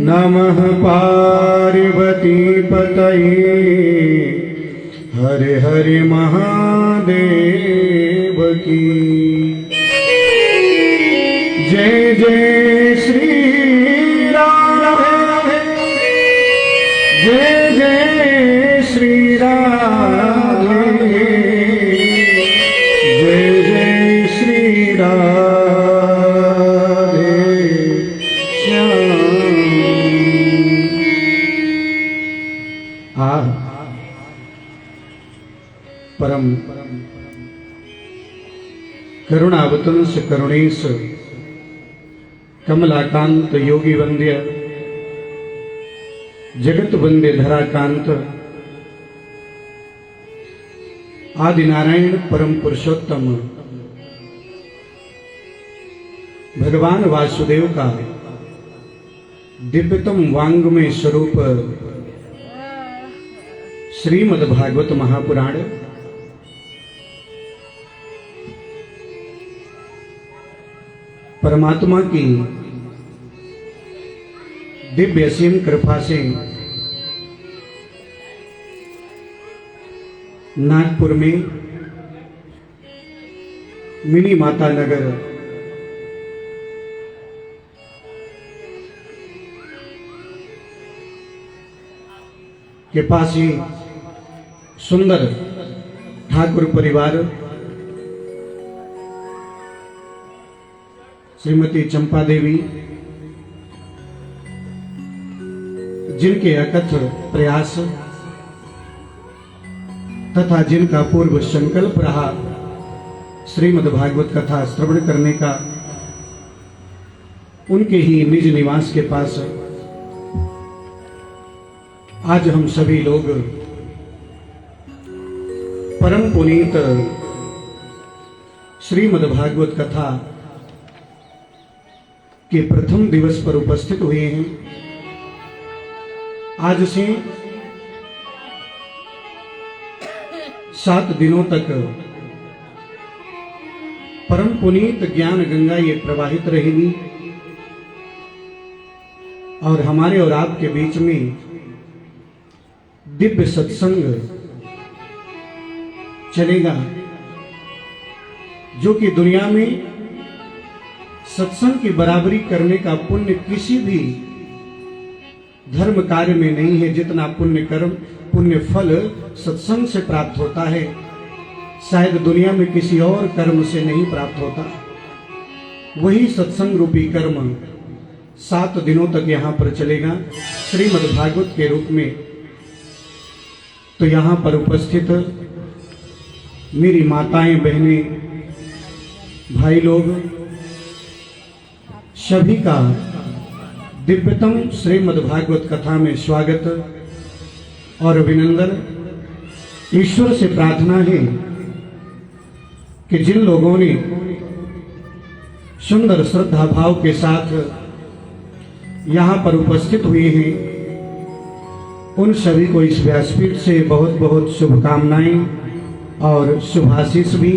नमः पार्वती पतये हरे हरे महादेव की जय जय श्री राम जय जय श्री राम जय जय श्री राधे श्याम। परम करुणावतंस करुणेश कमलाकांत योगी वंद्य जगत वंद्य धराकांत आदि नारायण परम पुरुषोत्तम भगवान वासुदेव का दिव्यतम वांग्मय स्वरूप श्रीमद् भागवत महापुराण परमात्मा की दिव्य असीम कृपा से नागपुर में मिनी माता नगर के पास ही सुंदर ठाकुर परिवार श्रीमती चंपा देवी जिनके अकथ प्रयास तथा जिनका पूर्व संकल्प रहा श्रीमद् भागवत कथा श्रवण करने का, उनके ही निज निवास के पास आज हम सभी लोग परम पुनीत श्रीमद् भागवत कथा के प्रथम दिवस पर उपस्थित हुए हैं। आज से 7 दिनों तक परम पुनीत ज्ञान गंगा ये प्रवाहित रहेगी और हमारे और आपके बीच में दिव्य सत्संग चलेगा, जो कि दुनिया में सत्संग की बराबरी करने का पुण्य किसी भी धर्म कार्य में नहीं है। जितना पुण्य फल सत्संग से प्राप्त होता है, शायद दुनिया में किसी और कर्म से नहीं प्राप्त होता। वही सत्संग रूपी कर्म 7 दिनों तक यहाँ पर चलेगा श्रीमद् भागवत के रूप में। तो यहाँ पर उपस्थित मेरी माताएं, बहनें, भाई लोग, सभी का दिव्यतम श्रीमद् भागवत कथा में स्वागत और अभिनंदन। ईश्वर से प्रार्थना है कि जिन लोगों ने सुंदर श्रद्धा भाव के साथ यहाँ पर उपस्थित हुए हैं, उन सभी को इस व्यासपीठ से बहुत बहुत शुभकामनाएं और शुभाशीष भी।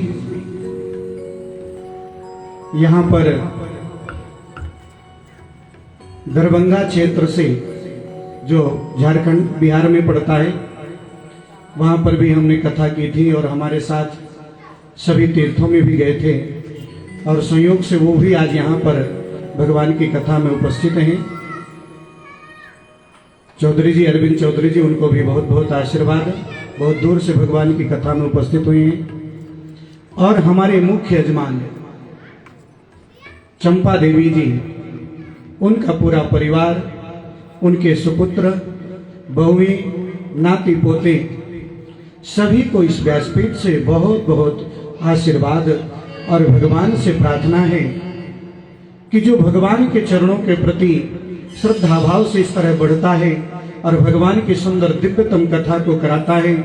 यहाँ पर दरभंगा क्षेत्र से, जो झारखंड बिहार में पड़ता है, वहाँ पर भी हमने कथा की थी और हमारे साथ सभी तीर्थों में भी गए थे और संयोग से वो भी आज यहाँ पर भगवान की कथा में उपस्थित हैं। चौधरी जी, अरविंद चौधरी जी, उनको भी बहुत बहुत आशीर्वाद। बहुत दूर से भगवान की कथा में उपस्थित हुए हैं। और हमारे मुख्य यजमान चंपा देवी जी, उनका पूरा परिवार, उनके सुपुत्र, बहुएं, नाती पोते, सभी को इस व्यासपीठ से बहुत बहुत आशीर्वाद और भगवान से प्रार्थना है कि जो भगवान के चरणों के प्रति श्रद्धा भाव से इस तरह बढ़ता है और भगवान की सुंदर दिव्यतम कथा को कराता है,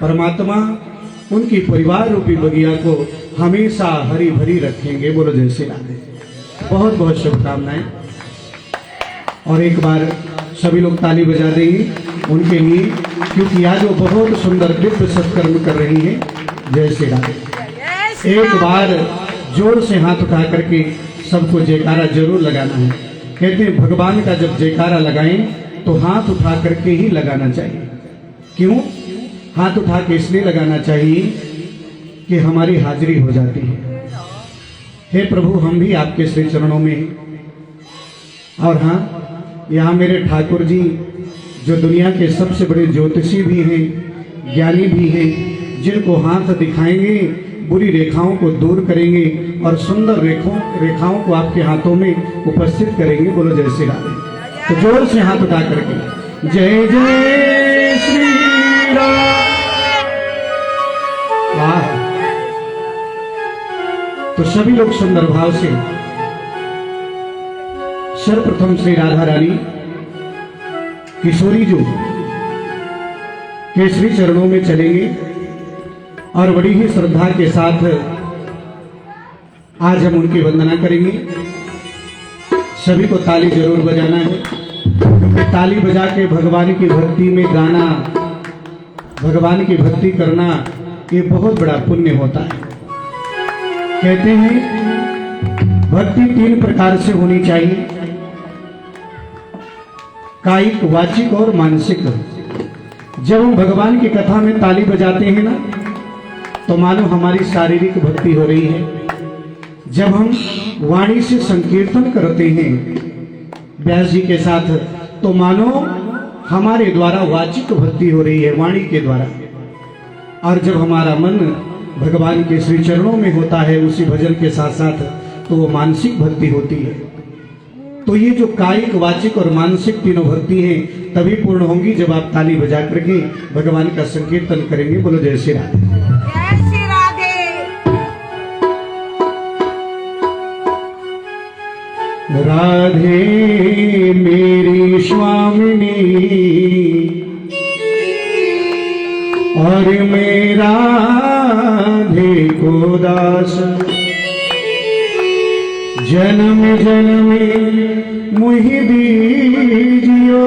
परमात्मा उनकी परिवार रूपी बगिया को हमेशा हरी भरी रखेंगे। बोलो जय श्री राधे। बहुत बहुत शुभकामनाएं। और एक बार सभी लोग ताली बजा देंगे उनके लिए, क्योंकि आज वो बहुत सुंदर दिव्य सत्कर्म कर रही है। जय श्री राधे। एक बार जोर से हाथ उठा करके सबको जयकारा जरूर लगाना है। कहते हैं भगवान का जब जयकारा लगाएं तो हाथ उठा करके ही लगाना चाहिए। क्यों हाथ उठा के इसलिए लगाना चाहिए कि हमारी हाजिरी हो जाती है। हे प्रभु, हम भी आपके श्री चरणों में हैं। और हाँ, यहाँ मेरे ठाकुर जी जो दुनिया के सबसे बड़े ज्योतिषी भी हैं, ज्ञानी भी हैं, जिनको हाथ दिखाएंगे बुरी रेखाओं को दूर करेंगे और सुंदर रेखाओं को आपके हाथों में उपस्थित करेंगे। बोलो जय श्री राधे। तो जोर से हाथ उठा करके जय जय श्री राम। वाह! तो सभी लोग सुंदर भाव से सर्वप्रथम श्री राधा रानी किशोरी जी के श्री चरणों में चलेंगे और बड़ी ही श्रद्धा के साथ आज हम उनकी वंदना करेंगे। सभी को ताली जरूर बजाना है, क्योंकि ताली बजा के भगवान की भक्ति में गाना, भगवान की भक्ति करना, ये बहुत बड़ा पुण्य होता है। कहते हैं भक्ति 3 प्रकार से होनी चाहिए, कायिक, वाचिक और मानसिक। जब हम भगवान की कथा में ताली बजाते हैं ना, तो मानो हमारी शारीरिक भक्ति हो रही है। जब हम वाणी से संकीर्तन करते हैं व्यास जी के साथ, तो मानो हमारे द्वारा वाचिक भक्ति हो रही है, वाणी के द्वारा। और जब हमारा मन भगवान के श्री चरणों में होता है उसी भजन के साथ साथ, तो वो मानसिक भक्ति होती है। तो ये जो कायिक, वाचिक और मानसिक तीनों भक्ति हैं तभी पूर्ण होंगी जब आप ताली बजा करके भगवान का संकीर्तन करेंगे। बोलो जय श्री राधे। राधे मेरी स्वामिनी और मेरा राधे को दास, जन्म जन्म मुहि दीजियो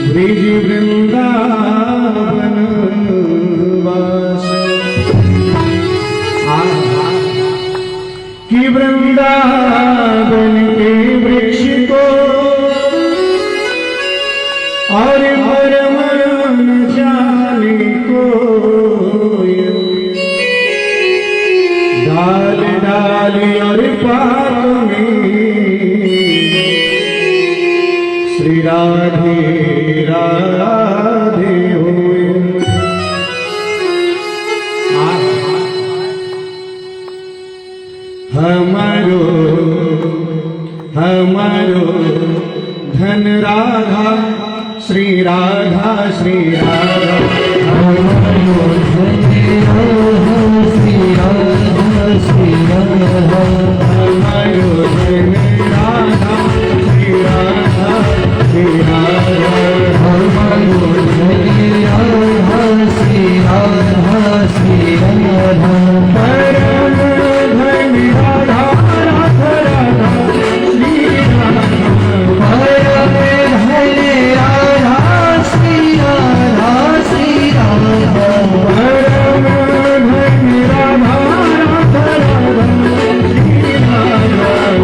ब्रिज वृंदावन वास। कि वृंदावन के वृक्ष को और मरम न जाने को, डाल डाल और पात में श्री राधे राधे होए। हमारो धन राधा श्री राधा श्री राधा। हमारो धन राधा श्री राधा श्री राधा। हमारो धन राधा श्री राधा श्री राधा। हमारो धन राधा श्री राधा श्री राधा। परम धन राधा राधा राधा श्री राधा। परम धन राधा श्री राधा श्री राधा। परम धन राधा राधा राधा श्री राधा।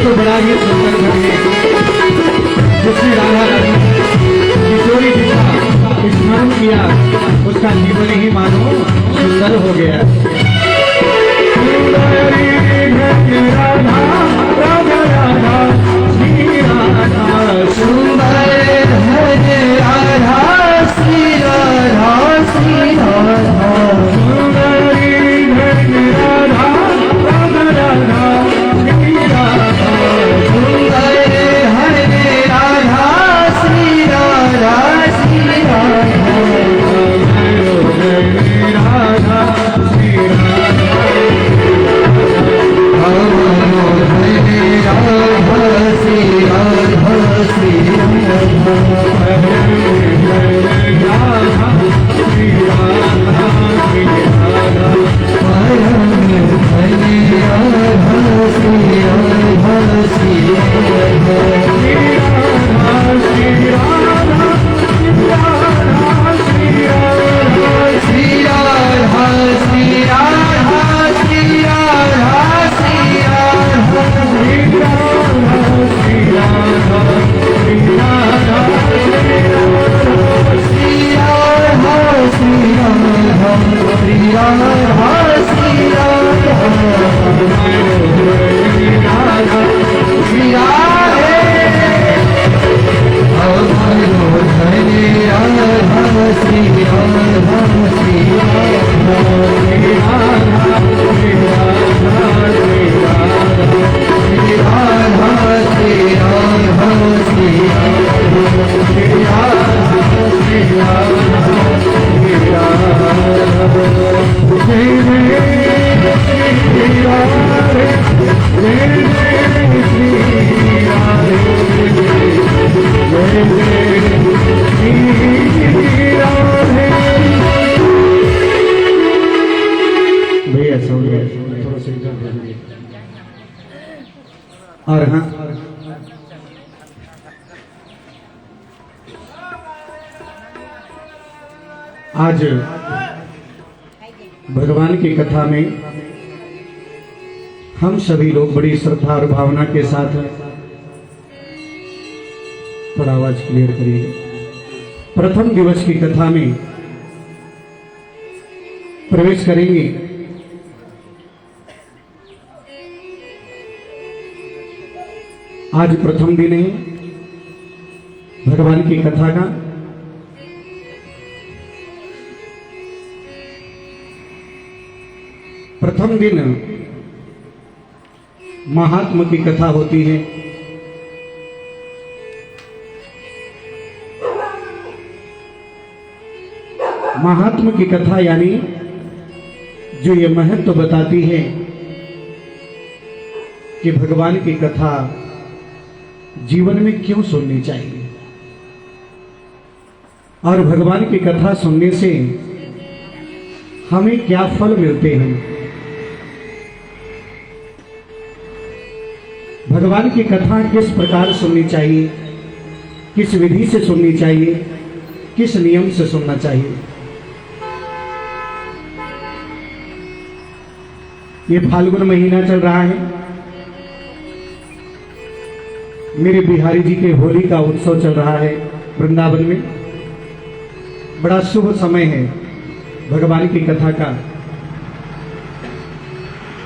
तो बड़ा ही सुंदर घड़ी है जिसने राधा रानी किशोरी जी का स्मरण किया, उसका जीवन ही मानो सुंदर हो गया। राधा राधा राधा श्री राधा सुंदर हरे राधा श्री राधा श्री राधा सुंदरी राधा राधा राधा श्री राधा सुंदर हरे राधा श्री राधा श्री राधा राधा श्री राधा हरे राधा श्री राधा श्री राधा और हाँ आज भगवान की कथा में हम सभी लोग बड़ी श्रद्धा और भावना के साथ, थोड़ा आवाज क्लियर करिए, प्रथम दिवस की कथा में प्रवेश करेंगे। आज प्रथम दिन है भगवान की कथा का। प्रथम दिन महात्मा की कथा होती है। महात्मा की कथा यानी जो ये महत्व बताती है कि भगवान की कथा जीवन में क्यों सुननी चाहिए और भगवान की कथा सुनने से हमें क्या फल मिलते हैं। भगवान की कथा किस प्रकार सुननी चाहिए, किस विधि से सुननी चाहिए, किस नियम से सुनना चाहिए। ये फाल्गुन महीना चल रहा है। मेरे बिहारी जी के होली का उत्सव चल रहा है वृंदावन में। बड़ा शुभ समय है भगवान की कथा का।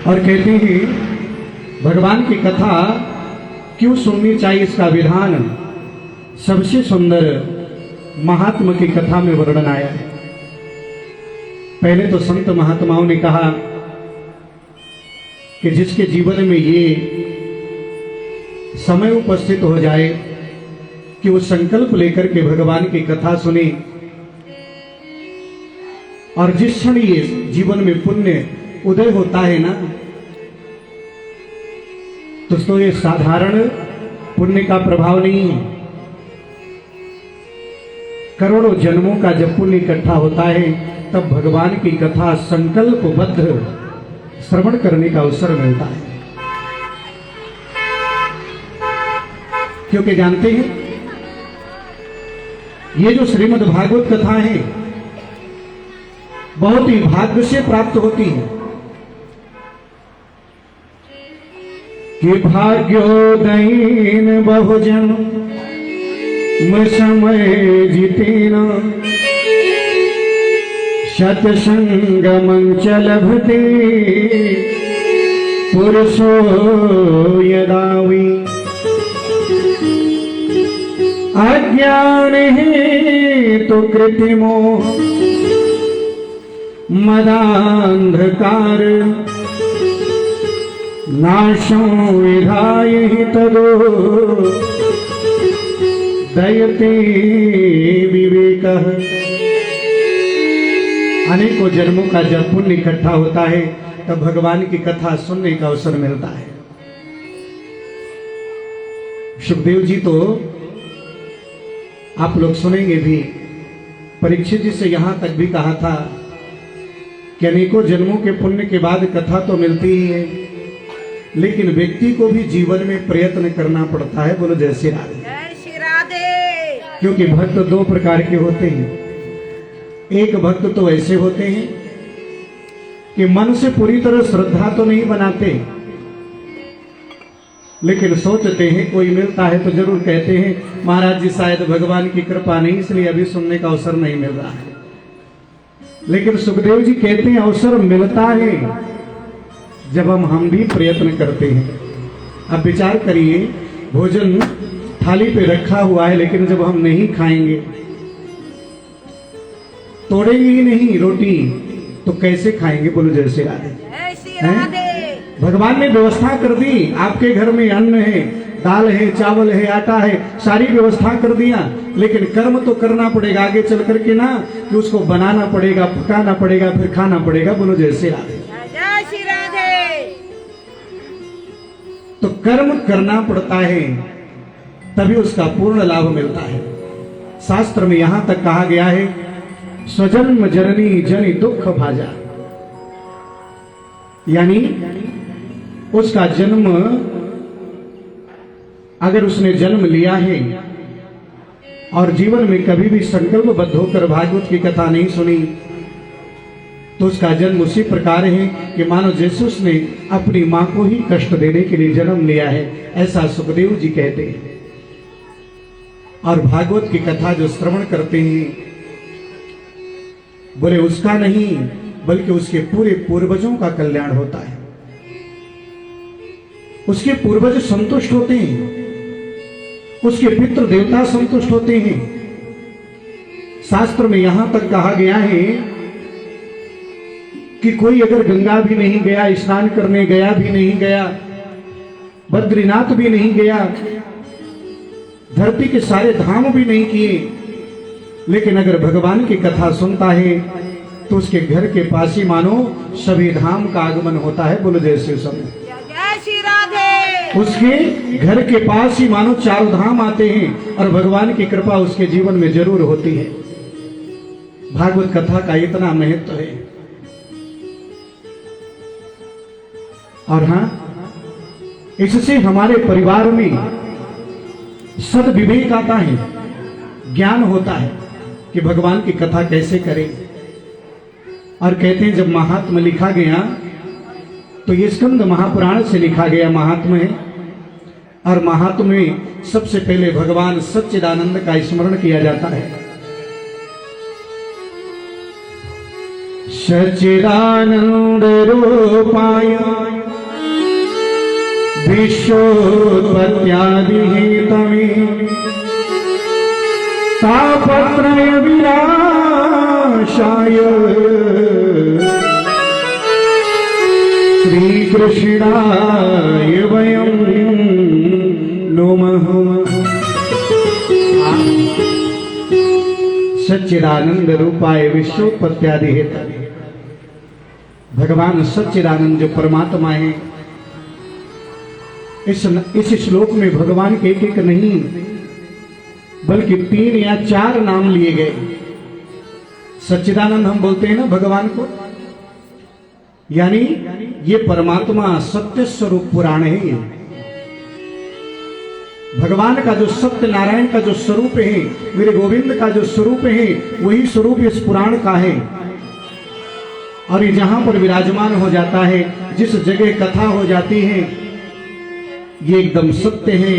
और कहते हैं भगवान की कथा क्यों सुननी चाहिए, इसका विधान सबसे सुंदर महात्मा की कथा में वर्णन आया है। पहले तो संत महात्माओं ने कहा कि जिसके जीवन में ये समय उपस्थित हो जाए कि वो संकल्प लेकर के भगवान की कथा सुने और जिस क्षण ये जीवन में पुण्य उदय होता है ना, तो ये साधारण पुण्य का प्रभाव नहीं है। करोड़ों जन्मों का जब पुण्य इकट्ठा होता है तब भगवान की कथा संकल्पबद्ध श्रवण करने का अवसर मिलता है। क्योंकि जानते हैं ये जो श्रीमद् भागवत कथा है बहुत ही भाग्य से प्राप्त होती है कि भाग्योदयीन बहुजन समय जितेन शतसंगमं च लभते पुरुषो यदा वै अज्ञान हेतु कृत्रिमो मदांधकार नाशं विधाय हि तदो दयते विवेकः। अनेकों जन्मों का जब पुण्य इकट्ठा होता है तब भगवान की कथा सुनने का अवसर मिलता है। सुखदेव जी तो आप लोग सुनेंगे भी, परीक्षित जी से यहां तक भी कहा था कि अनेकों जन्मों के पुण्य के बाद कथा तो मिलती ही है, लेकिन व्यक्ति को भी जीवन में प्रयत्न करना पड़ता है। बोलो जय श्री राधे। जय श्री राधे। क्योंकि भक्त दो प्रकार के होते हैं। एक भक्त तो ऐसे होते हैं कि मन से पूरी तरह श्रद्धा तो नहीं बनाते, लेकिन सोचते हैं कोई मिलता है तो जरूर कहते हैं महाराज जी शायद भगवान की कृपा नहीं, इसलिए अभी सुनने का अवसर नहीं मिल रहा है। लेकिन सुखदेव जी कहते हैं अवसर मिलता है जब हम भी प्रयत्न करते हैं। अब विचार करिए, भोजन थाली पे रखा हुआ है, लेकिन जब हम नहीं खाएंगे, तोड़ेंगे ही नहीं रोटी, तो कैसे खाएंगे? बोलो जय श्री राधे। जय श्री राधे। भगवान ने व्यवस्था कर दी, आपके घर में अन्न है, दाल है, चावल है, आटा है, सारी व्यवस्था कर दिया, लेकिन कर्म तो करना पड़ेगा आगे चल करके ना, कि उसको बनाना पड़ेगा, पकाना पड़ेगा, फिर खाना पड़ेगा। बोलो जय श्री राधे। जय श्री राधे। तो कर्म करना पड़ता है तभी उसका पूर्ण लाभ मिलता है। शास्त्र में यहां तक कहा गया है स्वजन्म जननी जनि दुख भाजा, यानी उसका जन्म, अगर उसने जन्म लिया है और जीवन में कभी भी संकल्पबद्ध होकर भागवत की कथा नहीं सुनी, तो उसका जन्म उसी प्रकार है कि मानो जैसे उसने अपनी मां को ही कष्ट देने के लिए जन्म लिया है, ऐसा सुखदेव जी कहते हैं। और भागवत की कथा जो श्रवण करते हैं, बोले उसका नहीं बल्कि उसके पूरे पूर्वजों का कल्याण होता है। उसके पूर्वज संतुष्ट होते हैं, उसके पितृ देवता संतुष्ट होते हैं। शास्त्र में यहां तक कहा गया है कि कोई अगर गंगा भी नहीं गया, स्नान करने गया भी नहीं गया, बद्रीनाथ भी नहीं गया, धरती के सारे धाम भी नहीं किए, लेकिन अगर भगवान की कथा सुनता है तो उसके घर के पास ही मानो सभी धाम का आगमन होता है। बोलो जय श्री राधे। जय श्री राधे। उसके घर के पास ही मानो चारों धाम आते हैं और भगवान की कृपा उसके जीवन में जरूर होती है। भागवत कथा का इतना महत्व है। और हां, इससे हमारे परिवार में सद्विवेक आता है, ज्ञान होता है कि भगवान की कथा कैसे करें। और कहते हैं जब महात्म लिखा गया तो ये स्कंद महापुराण से लिखा गया महात्म है, और महात्म में सबसे पहले भगवान सच्चिदानंद का स्मरण किया जाता है। सच्चिदानंद रूपाय विश्वोत्पत्त्यादि हेतवे तापत्रय विनाशाय श्री कृष्णाय वयं नमः। सच्चिदानंद रूपाय विश्वोत्पत्त्यादि हेतवे, भगवान सच्चिदानंद जो परमात्मा है, इस श्लोक में भगवान के एक नहीं बल्कि 3 या 4 नाम लिए गए। सच्चिदानंद हम बोलते हैं ना भगवान को, यानी ये परमात्मा सत्य स्वरूप पुराण है। भगवान का जो सत्य नारायण का जो स्वरूप है, मेरे गोविंद का जो स्वरूप है, वही स्वरूप इस पुराण का है। और ये जहां पर विराजमान हो जाता है, जिस जगह कथा हो जाती है, ये एकदम सत्य है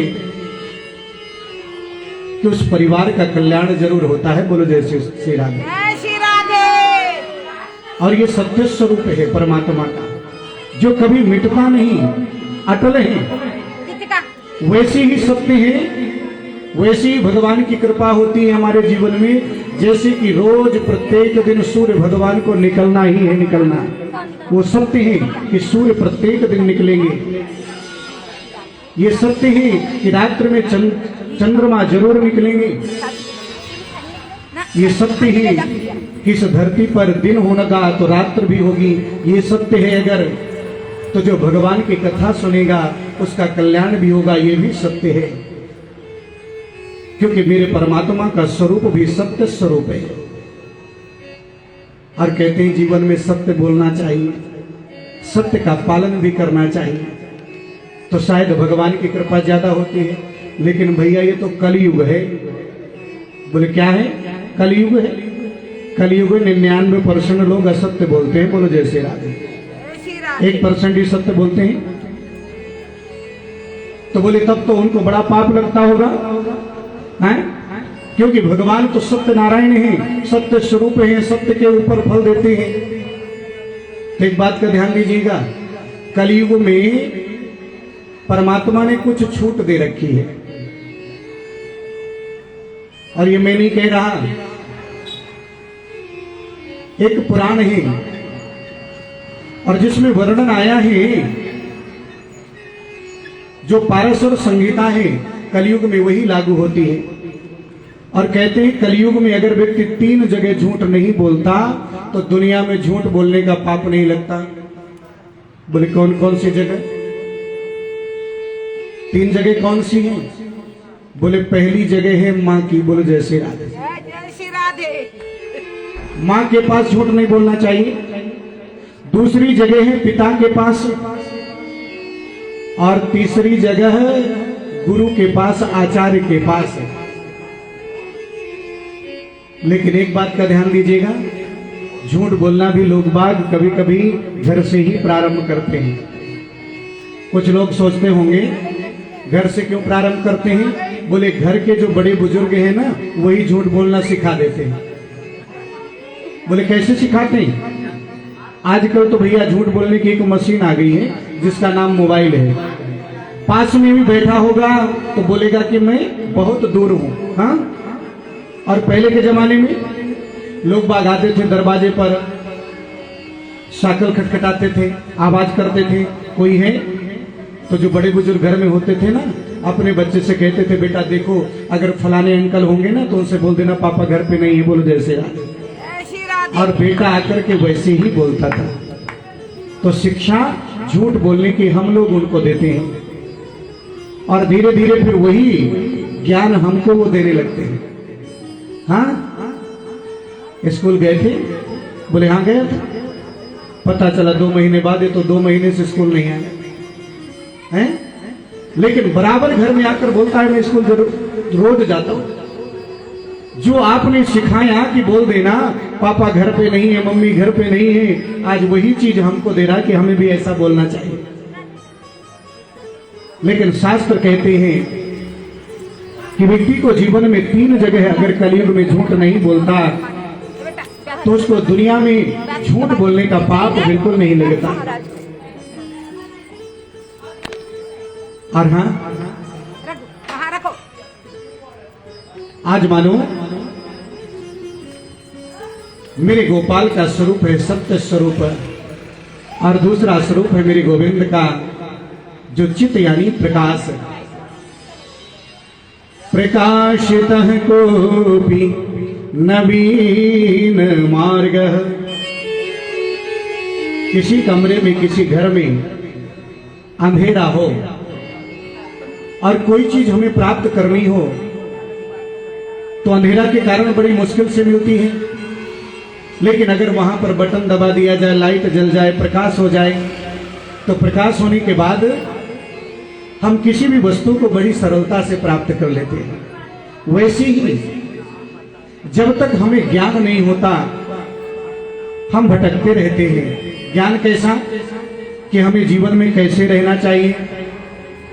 कि उस परिवार का कल्याण जरूर होता है। बोलो जय श्री राधे। जय श्री राधे। और ये सत्य स्वरूप है परमात्मा का, जो कभी मिटता नहीं, अटल है। कितका वैसी ही सत्य है, वैसी ही भगवान की कृपा होती है हमारे जीवन में। जैसे कि रोज प्रत्येक दिन सूर्य भगवान को निकलना ही है, निकलना। वो सत्य है कि सूर्य प्रत्येक दिन निकलेंगे। ये सत्य है कि रात्रि में चंद्रमा जरूर निकलेंगे। ये सत्य है कि इस धरती पर दिन होगा तो रात्र भी होगी। ये सत्य है अगर तो जो भगवान की कथा सुनेगा उसका कल्याण भी होगा, ये भी सत्य है। क्योंकि मेरे परमात्मा का स्वरूप भी सत्य स्वरूप है। और कहते हैं जीवन में सत्य बोलना चाहिए, सत्य का पालन भी करना चाहिए, तो शायद भगवान की कृपा ज्यादा होती है। लेकिन भैया ये तो कलयुग है। बोले क्या है? कलयुग है। कलयुग में 99% लोग असत्य बोलते हैं। बोलो जय श्री राधे। जय श्री राधे। 1% ही सत्य बोलते हैं। तो बोले तब तो उनको बड़ा पाप लगता होगा, हैं? क्योंकि भगवान तो सत्य नारायण है, सत्य स्वरूप है, सत्य के ऊपर फल देते हैं। तो एक बात का ध्यान दीजिएगा, कलयुग में परमात्मा ने कुछ छूट दे रखी है। और ये मैं नहीं कह रहा, एक पुराण है और जिसमें वर्णन आया है, जो पारसर संहिता है कलयुग में वही लागू होती है। और कहते हैं कलयुग में अगर व्यक्ति 3 जगह झूठ नहीं बोलता तो दुनिया में झूठ बोलने का पाप नहीं लगता। बोले कौन कौन सी जगह? 3 जगह कौन सी है? बोले पहली जगह है माँ की। बोलो जय श्री राधे। जय श्री राधे। माँ के पास झूठ नहीं बोलना चाहिए। दूसरी जगह है पिता के पास, और तीसरी जगह है गुरु के पास, आचार्य के पास। लेकिन एक बात का ध्यान दीजिएगा, झूठ बोलना भी लोग बाग कभी कभी घर से ही प्रारंभ करते हैं। कुछ लोग सोचते होंगे घर से क्यों प्रारंभ करते हैं? बोले घर के जो बड़े बुजुर्ग हैं ना, वही झूठ बोलना सिखा देते हैं। बोले कैसे सिखाते हैं? आजकल तो भैया झूठ बोलने की एक मशीन आ गई है जिसका नाम मोबाइल है। पास में भी बैठा होगा तो बोलेगा कि मैं बहुत दूर हूं। हाँ, और पहले के जमाने में लोग बाग आते थे दरवाजे पर, साकल खटखटाते थे, आवाज करते थे, कोई है? तो जो बड़े बुजुर्ग घर में होते थे ना, अपने बच्चे से कहते थे बेटा देखो अगर फलाने अंकल होंगे ना तो उनसे बोल देना पापा घर पे नहीं है। बोलो जय श्री राधे। जय श्री राधे। और बेटा आकर के वैसे ही बोलता था। तो शिक्षा झूठ बोलने की हम लोग उनको देते हैं और धीरे धीरे फिर वही ज्ञान हमको वो देने लगते हैं। हाँ, स्कूल गए थे? बोले हाँ गया था। पता चला 2 महीने बाद ये तो 2 महीने से स्कूल नहीं आया है। लेकिन बराबर घर में आकर बोलता है मैं स्कूल जरूर रोज जाता हूं। जो आपने सिखाया कि बोल देना पापा घर पे नहीं है, मम्मी घर पे नहीं है, आज वही चीज हमको दे रहा कि हमें भी ऐसा बोलना चाहिए। लेकिन शास्त्र कहते हैं कि व्यक्ति को जीवन में 3 जगह अगर कलयुग में झूठ नहीं बोलता तो उसको दुनिया में झूठ बोलने का पाप बिल्कुल नहीं लगता। और हाँ, वहां रखो। आज मानो मेरे गोपाल का स्वरूप है सत्य स्वरूप, और दूसरा स्वरूप है मेरे गोविंद का जो चित्त यानी प्रकाश। प्रकाशितः कोपि नवीन मार्ग। किसी कमरे में किसी घर में अंधेरा हो और कोई चीज हमें प्राप्त करनी हो तो अंधेरा के कारण बड़ी मुश्किल से मिलती है। लेकिन अगर वहां पर बटन दबा दिया जाए, लाइट जल जाए, प्रकाश हो जाए, तो प्रकाश होने के बाद हम किसी भी वस्तु को बड़ी सरलता से प्राप्त कर लेते हैं, वैसे ही जब तक हमें ज्ञान नहीं होता हम भटकते रहते हैं। ज्ञान कैसा कि हमें जीवन में कैसे रहना चाहिए,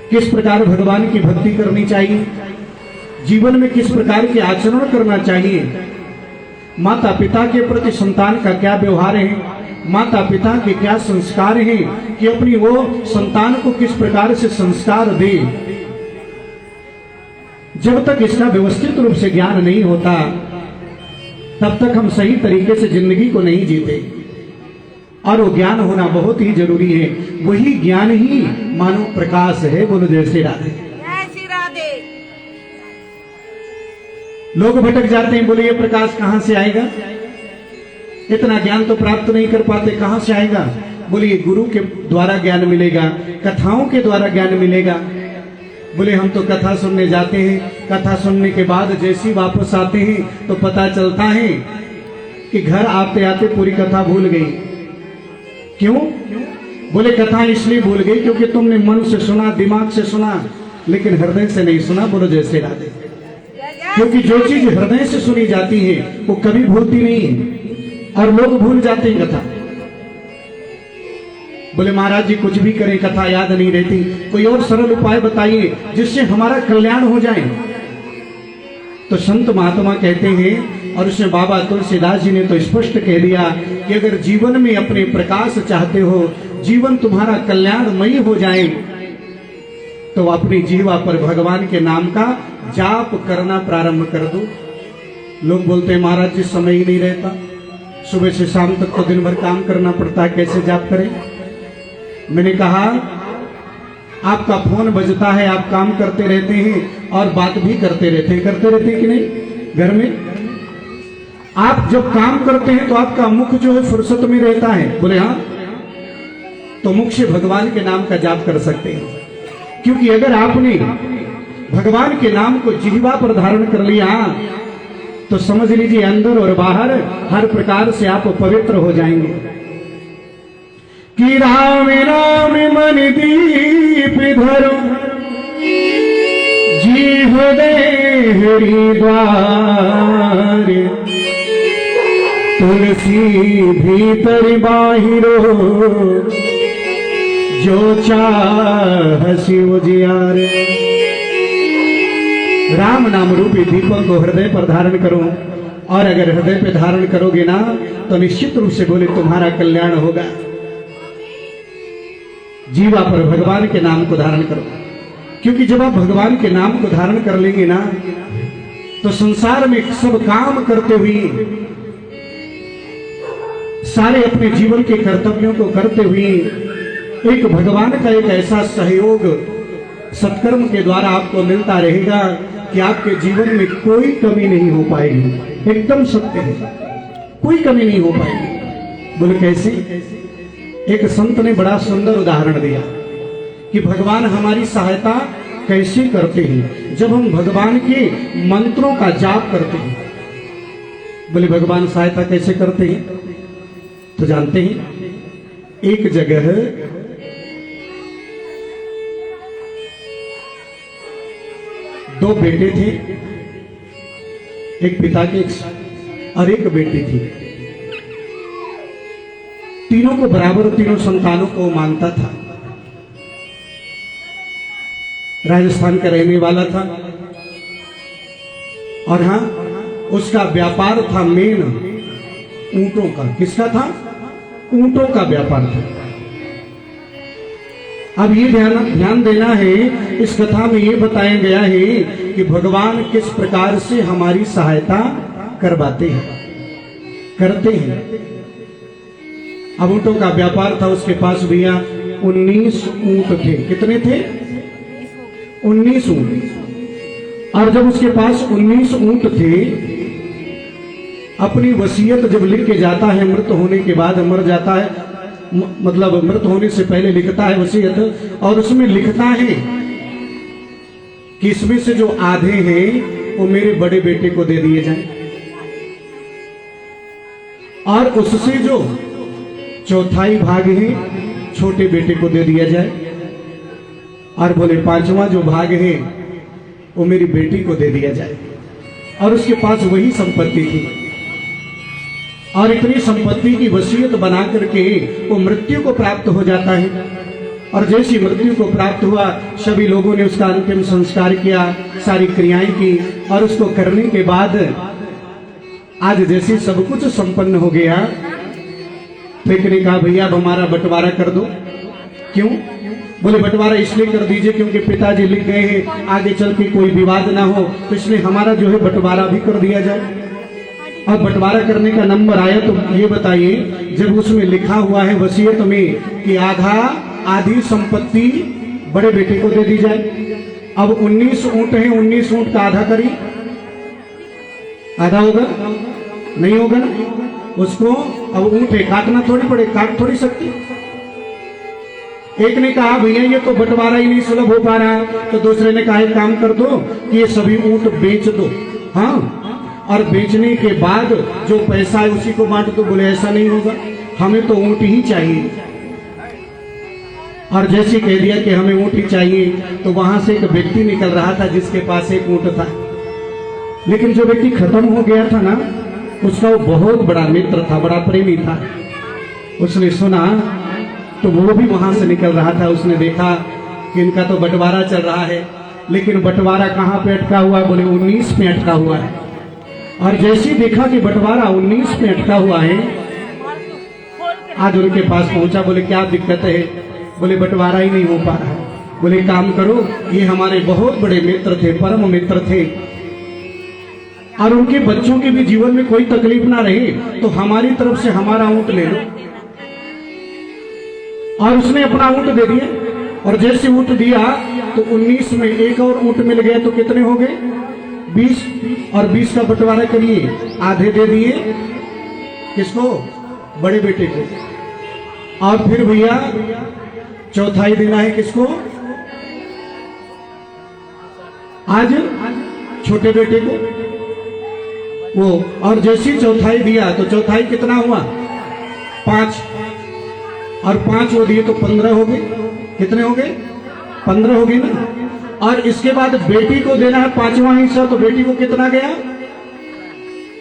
किस प्रकार भगवान की भक्ति करनी चाहिए, जीवन में किस प्रकार के आचरण करना चाहिए, माता पिता के प्रति संतान का क्या व्यवहार है, माता पिता के क्या संस्कार हैं कि अपनी वो संतान को किस प्रकार से संस्कार दे। जब तक इसका व्यवस्थित रूप से ज्ञान नहीं होता तब तक हम सही तरीके से जिंदगी को नहीं जीते, और वो ज्ञान होना बहुत ही जरूरी है। वही ज्ञान ही मानव प्रकाश है। बोलो जय श्री राधे। जय श्री राधे। लोग भटक जाते हैं, बोले ये प्रकाश कहां से आएगा, इतना ज्ञान तो प्राप्त नहीं कर पाते, कहां से आएगा। बोले ये गुरु के द्वारा ज्ञान मिलेगा, कथाओं के द्वारा ज्ञान मिलेगा। बोले हम तो कथा सुनने जाते हैं, कथा सुनने के बाद जैसे वापस आते हैं तो पता चलता है कि घर आते आते पूरी कथा भूल गई। क्यों? बोले कथा इसलिए भूल गई क्योंकि तुमने मन से सुना, दिमाग से सुना, लेकिन हृदय से नहीं सुना। बोलो जय श्री राधे। क्योंकि जो चीज हृदय से सुनी जाती है वो कभी भूलती नहीं है, और लोग भूल जाते हैं कथा। बोले महाराज जी कुछ भी करें कथा याद नहीं रहती, कोई और सरल उपाय बताइए जिससे हमारा कल्याण हो जाए। तो संत महात्मा कहते हैं, और उसमें बाबा तुलसीदास जी ने तो स्पष्ट कह दिया कि अगर जीवन में अपने प्रकाश चाहते हो, जीवन तुम्हारा कल्याणमयी हो जाए, तो अपनी जीवा पर भगवान के नाम का जाप करना प्रारंभ कर दो। लोग बोलते हैं महाराज जी समय ही नहीं रहता, सुबह से शाम तक तो दिन भर काम करना पड़ता है, कैसे जाप करें। मैंने कहा आपका फोन बजता है, आप काम करते रहते हैं और बात भी करते रहते हैं कि नहीं घर में। आप जब काम करते हैं तो आपका मुख जो है फुर्सत में रहता है। बोले हाँ, तो मुख से भगवान के नाम का जाप कर सकते हैं। क्योंकि अगर आपने भगवान के नाम को जिह्वा पर धारण कर लिया तो समझ लीजिए अंदर और बाहर हर प्रकार से आप पवित्र हो जाएंगे। कि राम राम मन दीप धरो जीव हृदय द्वार, तुलसी भीतर बाहिरो जो चाह शिव जियार। राम नाम रूपी दीपक को हृदय पर धारण करो, और अगर हृदय पे धारण करोगे ना तो निश्चित रूप से बोले तुम्हारा कल्याण होगा। जीवा पर भगवान के नाम को धारण करो, क्योंकि जब आप भगवान के नाम को धारण कर लेंगे ना तो संसार में सब काम करते हुए, सारे अपने जीवन के कर्तव्यों को करते हुए एक भगवान का एक ऐसा सहयोग सत्कर्म के द्वारा आपको मिलता रहेगा कि आपके जीवन में कोई कमी नहीं हो पाएगी। एकदम सत्य है, कोई कमी नहीं हो पाएगी। बोले कैसे? एक संत ने बड़ा सुंदर उदाहरण दिया कि भगवान हमारी सहायता कैसे करते हैं। जब हम भगवान के मंत्रों का जाप करते हैं। बोले भगवान सहायता कैसे करते हैं? तो जानते हैं, एक जगह दो बेटे थे, एक पिता के और एक बेटी थी। तीनों को बराबर, तीनों संतानों को मानता था। राजस्थान का रहने वाला था, और हाँ उसका व्यापार था मेन ऊंटों का। किसका था? ऊंटों का व्यापार था। अब ये ध्यान देना है, इस कथा में ये बताया गया है कि भगवान किस प्रकार से हमारी सहायता करवाते हैं, करते हैं। अब ऊंटों का व्यापार था, उसके पास भैया 19 ऊंट थे। कितने थे? 19 ऊंट। और जब उसके पास 19 ऊंट थे, अपनी वसीयत जब लिख के जाता है, मृत होने के बाद मर जाता है, मतलब मृत होने से पहले लिखता है वसीयत, और उसमें लिखता है कि इसमें से जो आधे हैं वो मेरे बड़े बेटे को दे दिए जाएं, और उससे जो चौथाई भाग है छोटे बेटे को दे दिया जाए। और बोले 5वां जो भाग है वो मेरी बेटी को दे दिया जाए। और उसके पास वही संपत्ति थी और इतनी संपत्ति की वसीयत बना करके वो मृत्यु को प्राप्त हो जाता है। और जैसी मृत्यु को प्राप्त हुआ सभी लोगों ने उसका अंतिम संस्कार किया, सारी क्रियाएं की और उसको करने के बाद आज जैसे सब कुछ संपन्न हो गया तो एक ने कहा भैया अब हमारा बंटवारा कर दो। क्यों? बोले बंटवारा इसलिए कर दीजिए क्योंकि पिताजी लिख गए हैं आगे चल के कोई विवाद ना हो, तो इसलिए हमारा जो है बंटवारा भी कर दिया जाए। और बंटवारा करने का नंबर आया तो ये बताइए, जब उसमें लिखा हुआ है वसीयत में कि आधी संपत्ति बड़े बेटे को दे दी जाए, अब 19 ऊंट हैं, 19 ऊंट का आधा करिए, आधा होगा नहीं होगा ना उसको। अब ऊंट है, काटना थोड़ी पड़े, काट थोड़ी सकती। एक ने कहा भैया ये तो बंटवारा ही नहीं सुलभ हो पा रहा है, तो दूसरे ने कहा एक काम कर दो कि ये सभी ऊंट बेच दो, हाँ, और बेचने के बाद जो पैसा है उसी को बांट दो। बोले ऐसा नहीं होगा, हमें तो ऊंट ही चाहिए। और जैसे कह दिया कि हमें ऊंट ही चाहिए तो वहां से एक व्यक्ति निकल रहा था जिसके पास एक ऊंट था, लेकिन जो व्यक्ति खत्म हो गया था ना उसका वो बहुत बड़ा मित्र था, बड़ा प्रेमी था। उसने सुना तो वो भी वहां से निकल रहा था। उसने देखा कि इनका तो बंटवारा चल रहा है, लेकिन बंटवारा कहाँ पे अटका हुआ है? बोले 19 पे अटका हुआ है। और जैसे ही देखा कि बंटवारा 19 पे अटका हुआ है, आज उनके पास पहुंचा। बोले क्या दिक्कत है? बोले बंटवारा ही नहीं हो पा रहा है। बोले काम करो, ये हमारे बहुत बड़े मित्र थे, परम मित्र थे, और उनके बच्चों के भी जीवन में कोई तकलीफ ना रहे तो हमारी तरफ से हमारा ऊंट ले लो। और उसने अपना ऊंट दे दिया। और जैसे ऊंट दिया तो 19 में एक और ऊंट मिल गया तो कितने हो गए? 20। और 20 का बंटवारा करिए, आधे दे दिए किसको? बड़े बेटे को। और फिर भैया चौथाई देना है किसको? आज छोटे बेटे को वो। और जैसी चौथाई दिया तो चौथाई कितना हुआ? 5। और 5 वो दिए तो 15 हो गए। कितने हो गए? 15 हो गए ना। और इसके बाद बेटी को देना है 5वां हिस्सा, तो बेटी को कितना गया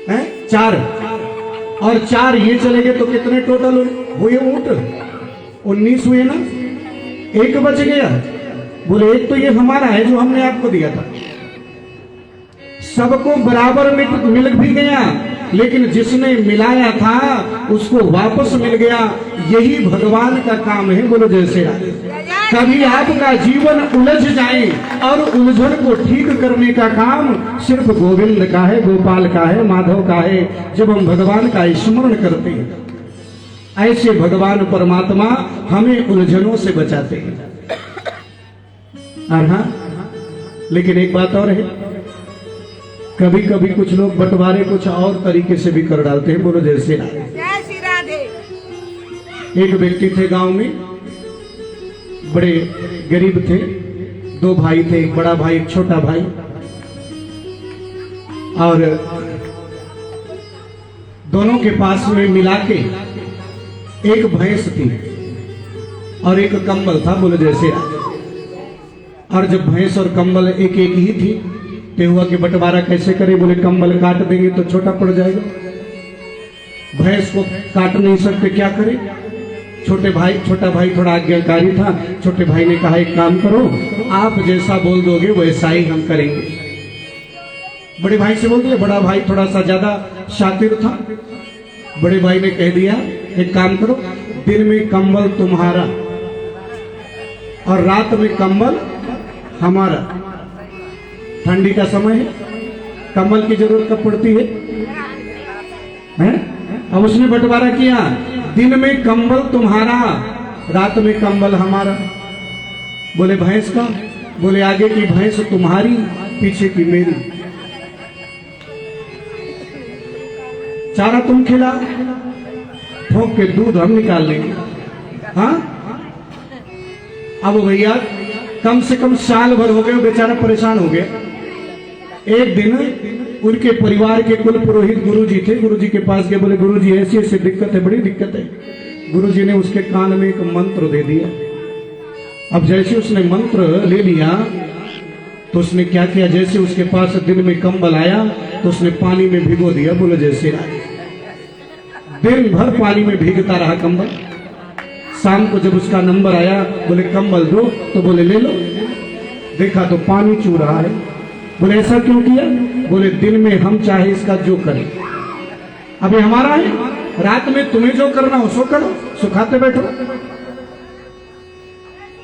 है? 4। और 4 ये चले गए तो कितने टोटल हुए ऊंट? 19 हुए ना। एक बच गया। बोले एक तो ये हमारा है जो हमने आपको दिया था। सबको बराबर में मिल भी गया, लेकिन जिसने मिलाया था उसको वापस मिल गया। यही भगवान का काम है। बोलो जय श्री राम। कभी आपका जीवन उलझ जाए और उलझन को ठीक करने का काम सिर्फ गोविंद का है, गोपाल का है, माधव का है। जब हम भगवान का स्मरण करते हैं, ऐसे भगवान परमात्मा हमें उलझनों से बचाते हैं। और हाँ, लेकिन एक बात और है, कभी कभी कुछ लोग बंटवारे कुछ और तरीके से भी कर डालते हैं। बोलो जय श्री राम। जय श्री राधे। एक व्यक्ति थे गांव में, बड़े गरीब थे। 2 भाई थे, एक बड़ा भाई एक छोटा भाई। और दोनों के पास में मिला के एक भैंस थी और एक कंबल था। बोलो जय श्री राम। और जब भैंस और कंबल एक एक ही थी तो हुआ कि बंटवारा कैसे करें? बोले कंबल काट देंगे तो छोटा पड़ जाएगा, भैंस को काट नहीं सकते, क्या करें? छोटा भाई थोड़ा आज्ञाकारी था। छोटे भाई ने कहा एक काम करो, आप जैसा बोल दोगे वैसा ही हम करेंगे। बड़े भाई से बोल दिया। बड़ा भाई थोड़ा सा ज्यादा शातिर था। बड़े भाई ने कह दिया एक काम करो, दिन में कंबल तुम्हारा और रात में कंबल हमारा। ठंडी का समय है, कंबल की जरूरत कब पड़ती है? अब उसने बंटवारा किया, दिन में कंबल तुम्हारा, रात में कंबल हमारा। बोले भैंस का? बोले आगे की भैंस तुम्हारी, पीछे की मेरी। चारा तुम खिला, ठोक के दूध हम निकाल लेंगे। हाँ, अब भैया कम से कम साल भर हो गए, बेचारा परेशान हो गया। एक दिन उनके परिवार के कुल पुरोहित गुरुजी थे, गुरुजी के पास गए। बोले गुरुजी ऐसी ऐसी दिक्कत है, बड़ी दिक्कत है। गुरुजी ने उसके कान में एक मंत्र दे दिया अब जैसे उसने मंत्र ले लिया तो उसने क्या किया, जैसे उसके पास दिन में कंबल आया तो उसने पानी में भिगो दिया। बोलो जैसे दिन भर पानी में भीगता रहा कंबल। शाम को जब उसका नंबर आया, बोले कंबल दो, तो बोले ले लो। देखा तो पानी चू रहा है। बोले ऐसा क्यों किया? बोले दिन में हम चाहे इसका जो करें, अभी हमारा है, रात में तुम्हें जो करना हो सो करो, सुखाते बैठो।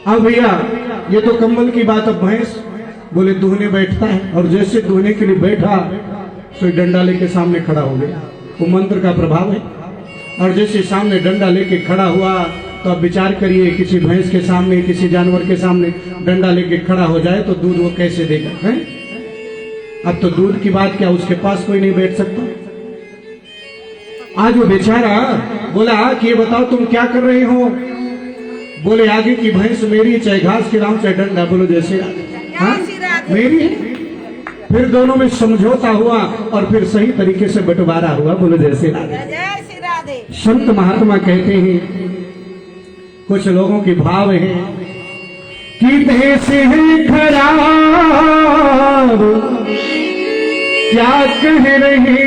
अब भैया ये तो कंबल की बात। अब भैंस बोले दुहने बैठता है, और जैसे दुहने के लिए बैठा तो डंडा लेके सामने खड़ा हो गया। वो मंत्र का प्रभाव है। और जैसे सामने डंडा लेके खड़ा हुआ तो अब विचार करिए, किसी भैंस के सामने, किसी जानवर के सामने डंडा लेके खड़ा हो जाए तो दूध वो कैसे देगा है? अब तो दूध की बात क्या, उसके पास कोई नहीं बैठ सकता। आज वो बेचारा बोला कि ये बताओ तुम क्या कर रहे हो? बोले आगे की भैंस मेरी, चाहे घास के नाम चाहे डंडा। बोलो जैसे मेरी है। फिर दोनों में समझौता हुआ और फिर सही तरीके से बंटवारा हुआ। बोलो जैसे राधे। संत महात्मा कहते हैं, कुछ लोगों के भाव है कि भैंस है खराब, क्या कह रहे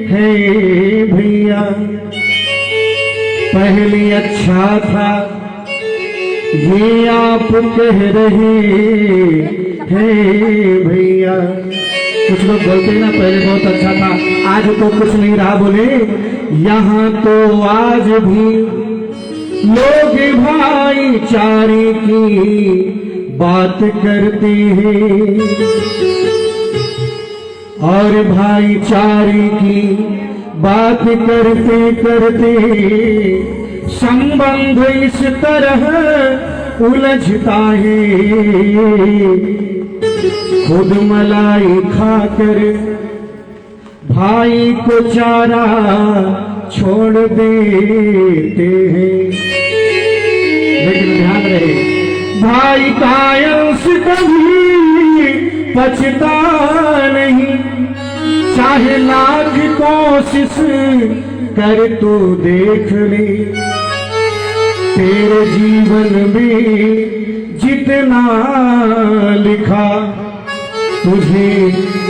हैं भैया, पहले अच्छा था ये आप कह रहे हैं भैया। कुछ लोग बोलते ना पहले बहुत अच्छा था, आज तो कुछ नहीं रहा। बोले यहाँ तो आज भी लोग भाईचारे की बात करते हैं, और भाईचारे की बात करते करते संबंध इस तरह उलझता है, खुद मलाई खाकर भाई को चारा छोड़ देते हैं। लेकिन ध्यान रहे, भाई का अंश कभी पछता नहीं, चाहे लाख कोशिश कर तो देख ले, तेरे जीवन में जितना लिखा तुझे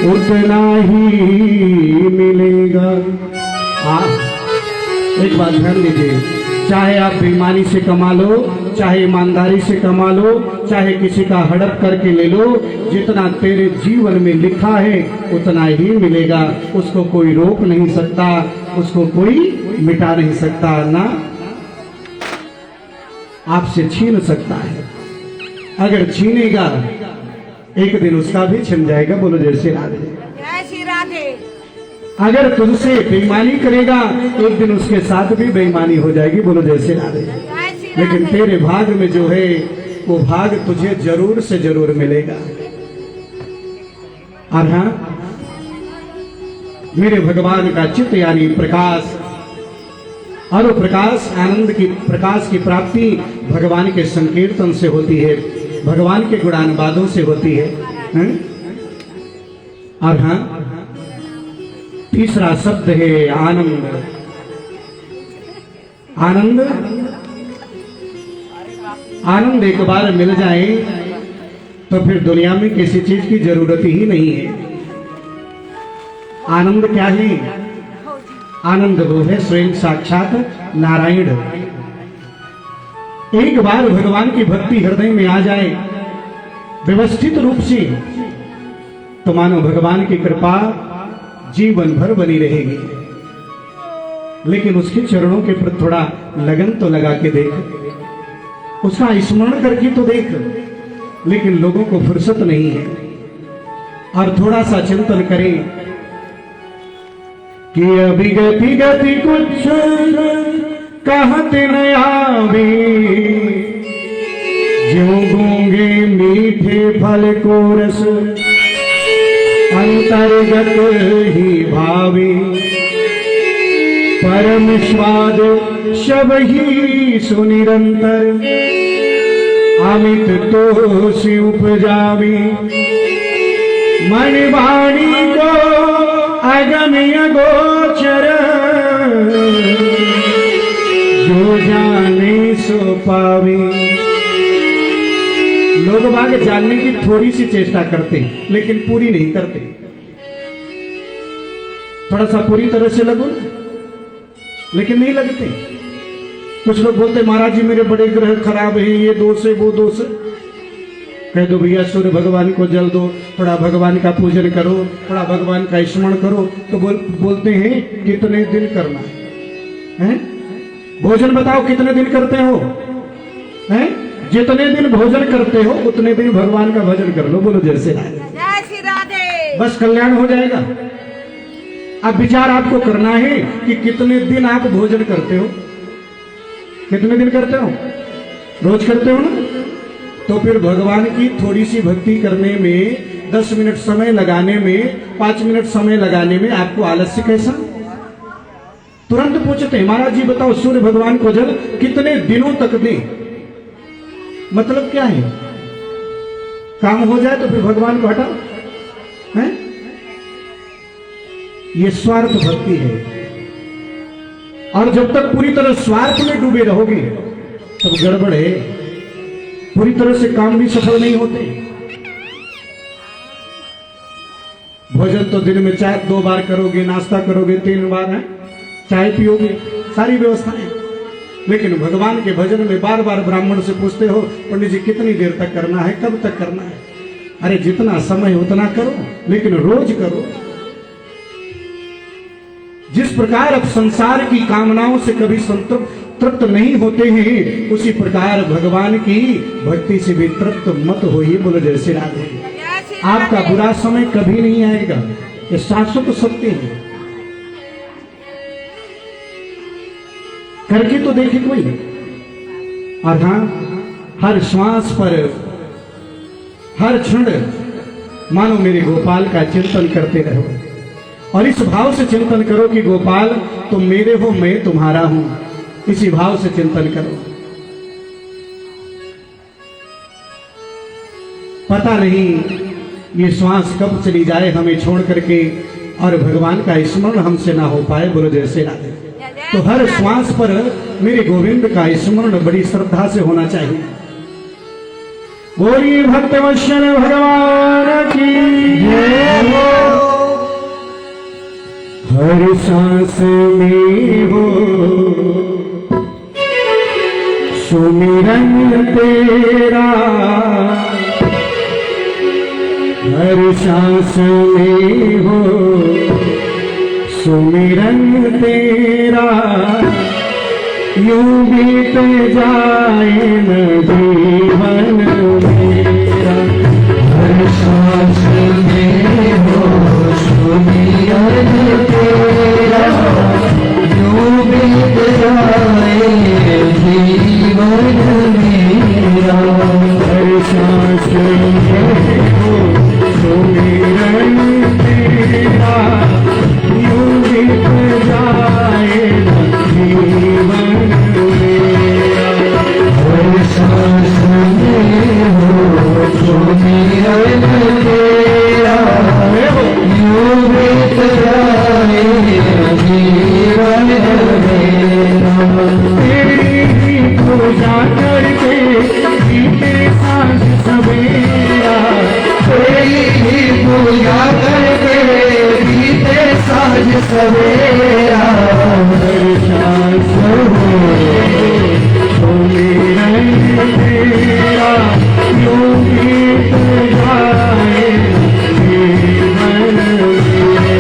उतना ही मिलेगा। एक बात ध्यान दीजिए, चाहे आप बेईमानी से कमा लो, चाहे ईमानदारी से कमा लो, चाहे किसी का हड़प करके ले लो, जितना तेरे जीवन में लिखा है उतना ही मिलेगा। उसको कोई रोक नहीं सकता, उसको कोई मिटा नहीं सकता, ना आपसे छीन सकता है। अगर छीनेगा एक दिन उसका भी छिन जाएगा। बोलो जय श्री राधे। अगर तुझसे बेईमानी करेगा एक दिन उसके साथ भी बेईमानी हो जाएगी। बोलो जय श्री राधे। लेकिन तेरे भाग में जो है वो भाग तुझे जरूर से जरूर मिलेगा। और हाँ, मेरे भगवान का चित्त यानी प्रकाश, और वो प्रकाश, आनंद की प्रकाश की प्राप्ति भगवान के संकीर्तन से होती है, भगवान के गुणानुवादों से होती है। और हाँ, तीसरा शब्द है आनंद। आनंद, आनंद एक बार मिल जाए तो फिर दुनिया में किसी चीज की जरूरत ही नहीं है। आनंद क्या है? आनंद वो है स्वयं साक्षात नारायण। एक बार भगवान की भक्ति हृदय में आ जाए व्यवस्थित रूप से तो मानो भगवान की कृपा जीवन भर बनी रहेगी। लेकिन उसके चरणों के प्रति थोड़ा लगन तो लगा के देख, उसका स्मरण करके तो देख। लेकिन लोगों को फुर्सत नहीं है। और थोड़ा सा चिंतन करें कि अभी गति गति कुछ कहत न आवे, ज्यों गूंगे मीठे फल को रस अंतर्गत ही भावे, परम स्वाद शब ही सुनिरंतर अमित तो से उपजावे, मन वाणी को अगम्य गोचर जो जाने सो पावे। के जानने की थोड़ी सी चेष्टा करते हैं, लेकिन पूरी नहीं करते। थोड़ा सा पूरी तरह से लगो ना, लेकिन नहीं लगते। कुछ लोग बोलते महाराज जी मेरे बड़े ग्रह खराब हैं, ये दोष है वो दोष है। कह दो भैया सूर्य भगवान को जल दो, थोड़ा भगवान का पूजन करो, थोड़ा भगवान का स्मरण करो, तो बोलते हैं कितने दिन करना है? भोजन बताओ कितने दिन करते हो? हैं? जितने दिन भोजन करते हो उतने दिन भगवान का भजन कर लो। बोलो जैसे राधे। जय श्री राधे। बस कल्याण हो जाएगा। अब विचार आपको करना है कि कितने दिन आप भोजन करते हो, कितने दिन करते हो? रोज करते हो ना? तो फिर भगवान की थोड़ी सी भक्ति करने में 10 मिनट समय लगाने में, 5 मिनट समय लगाने में आपको आलस्य कैसा? तुरंत पूछते हैं महाराज जी बताओ सूर्य भगवान को जल कितने दिनों तक दें? मतलब क्या है? काम हो जाए तो फिर भगवान को हटाओ, हैं? ये स्वार्थ भक्ति है। और जब तक पूरी तरह स्वार्थ में डूबे रहोगे तब गड़बड़ है, पूरी तरह से काम भी सफल नहीं होते। भोजन तो दिन में चाय 2 बार करोगे, नाश्ता करोगे 3 बार, है चाय पियोगे, सारी व्यवस्थाएं। लेकिन भगवान के भजन में बार बार ब्राह्मण से पूछते हो पंडित जी कितनी देर तक करना है, कब तक करना है? अरे जितना समय उतना करो, लेकिन रोज करो। जिस प्रकार आप संसार की कामनाओं से कभी तृप्त नहीं होते हैं, उसी प्रकार भगवान की भक्ति से भी तृप्त मत होइए। बोलो जय श्री राधे। आपका बुरा समय कभी नहीं आएगा, ये शाश्वत सत्य है। करके तो देखे कोई। और हाँ, हर श्वास पर, हर क्षण मानो मेरे गोपाल का चिंतन करते रहो, और इस भाव से चिंतन करो कि गोपाल तुम मेरे हो, मैं तुम्हारा हूं। इसी भाव से चिंतन करो। पता नहीं ये श्वास कब चली जाए हमें छोड़ करके, और भगवान का स्मरण हमसे ना हो पाए। बोलो जैसे राधे। तो हर श्वास पर मेरे गोविंद का स्मरण बड़ी श्रद्धा से होना चाहिए। गौरी भक्तवत्सल भगवान की जय हो। हर सांस में हो सुमिरन तेरा, हर सांस में हो सुमिरन तेरा, यूं बीत जाए न जीवन मेरा। हर सांस में हो सुमिरन तेरा, यूं बीत जाए जीवन मेरा। हर सांस में हो सुमिरन तेरा, यूं बीत जाए न जीवन मेरा। हर सांस में हो सुमिरन तेरा, यूं बीत जाए जीवन मेरा। तेरी ही पूजा करके बीते सांझ सवेरा, तेरी ही पूजा करके बीते साँझ सवेरा। हर सांस हो सुमिरन तेरा, यूं बीत जाए जीवन मेरा।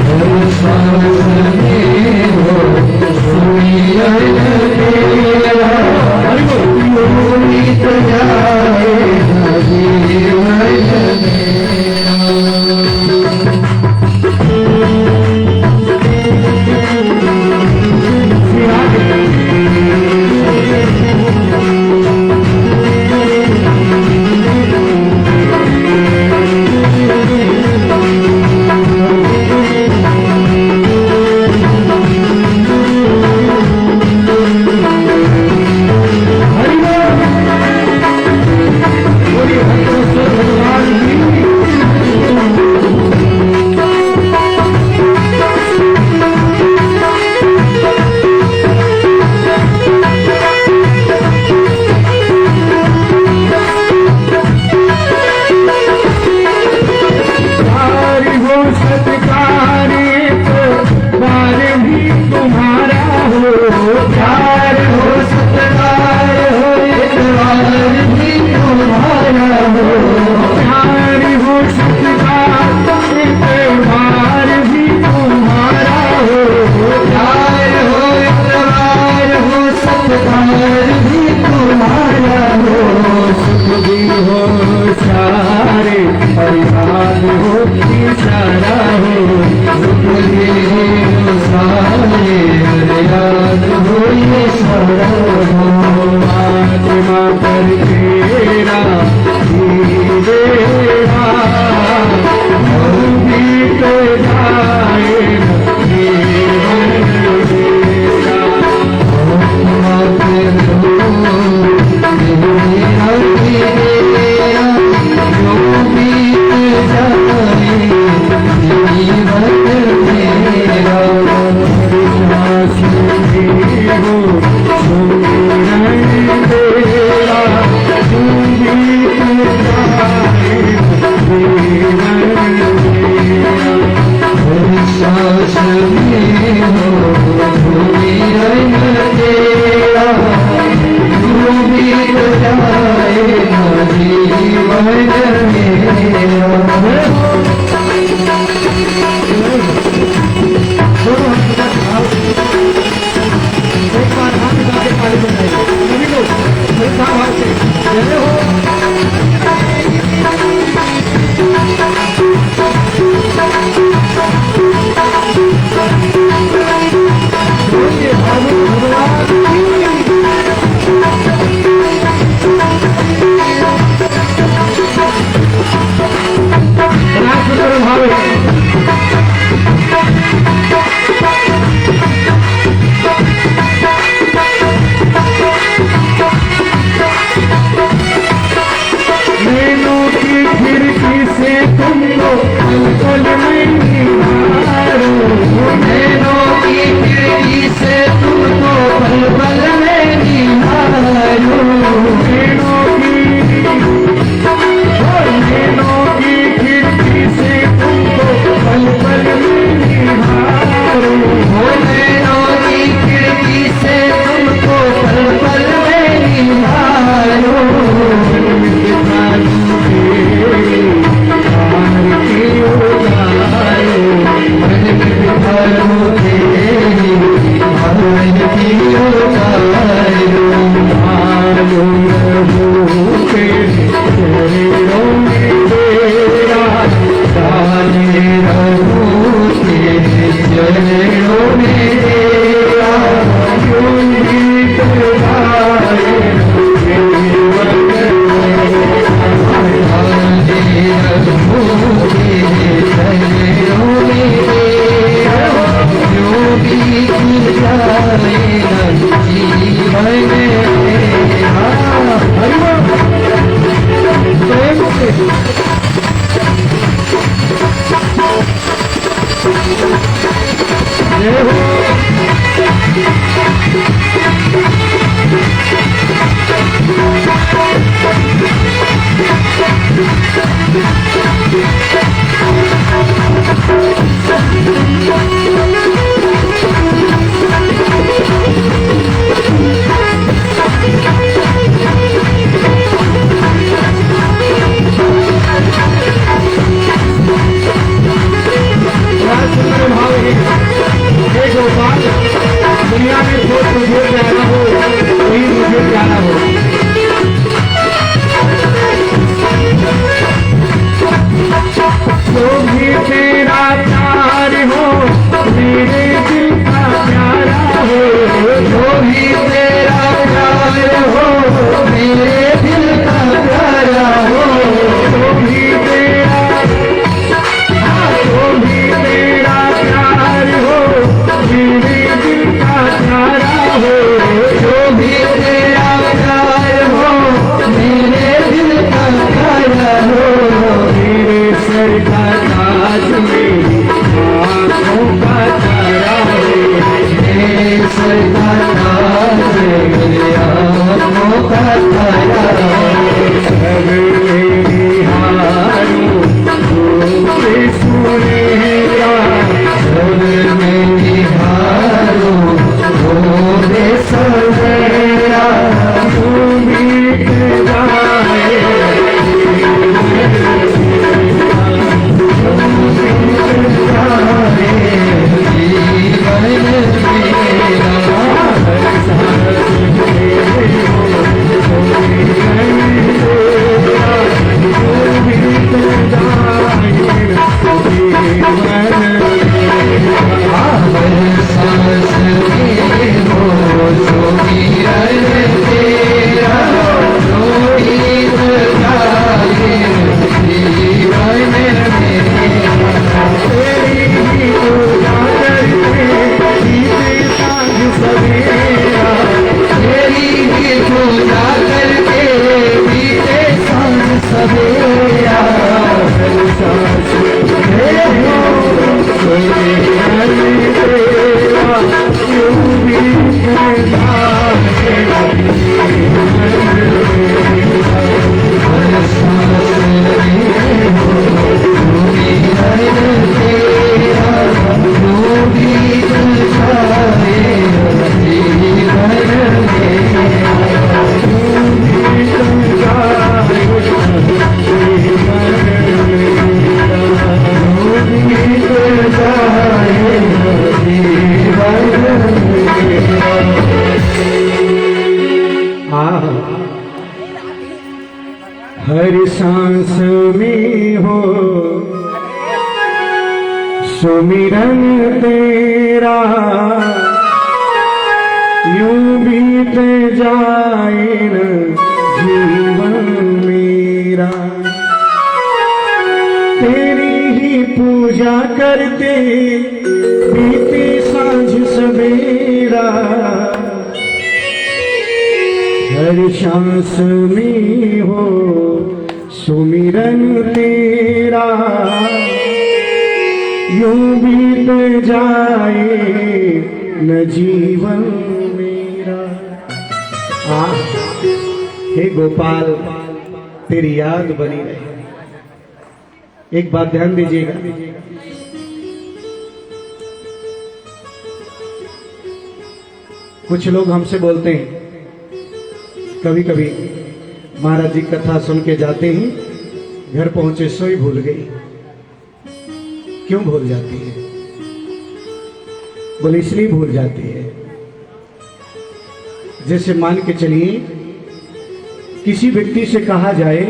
हर सांस में हो सुमिरन तेरा, यूं बीत जाए जीवन मेरा। जाए न जीवन मेरा। एक बार हाथ उठा के ताली बजाइए सभी लोग श्रद्धा भाव से। जय हो। बोलिए भागवत भगवान की भावे नैनों की खिड़की से तुमको पल में निहारो। नैनों की खिड़की से तुमको पल में निहारो। नैनों की खिड़की से तुमको पल में निहारो। नैनों की खिड़की से तुमको पल में निहारो। देखो हर सांस में हो सुमिरन तेरा, यूं बीत जाए न जीवन मेरा। तेरी ही पूजा करते बीते सांझ सवेरा, हर सांस में हो सुमिरन तेरा, यूं बीत जाए न जीवन मेरा। हे गोपाल तेरी याद बनी रहे। एक बात ध्यान दीजिएगा, कुछ लोग हमसे बोलते हैं कभी कभी, महाराज जी कथा सुन के जाते हैं, घर पहुंचे सोई भूल गई। क्यों भूल जाती है? बोले इसलिए भूल जाती है, जैसे मान के चलिए किसी व्यक्ति से कहा जाए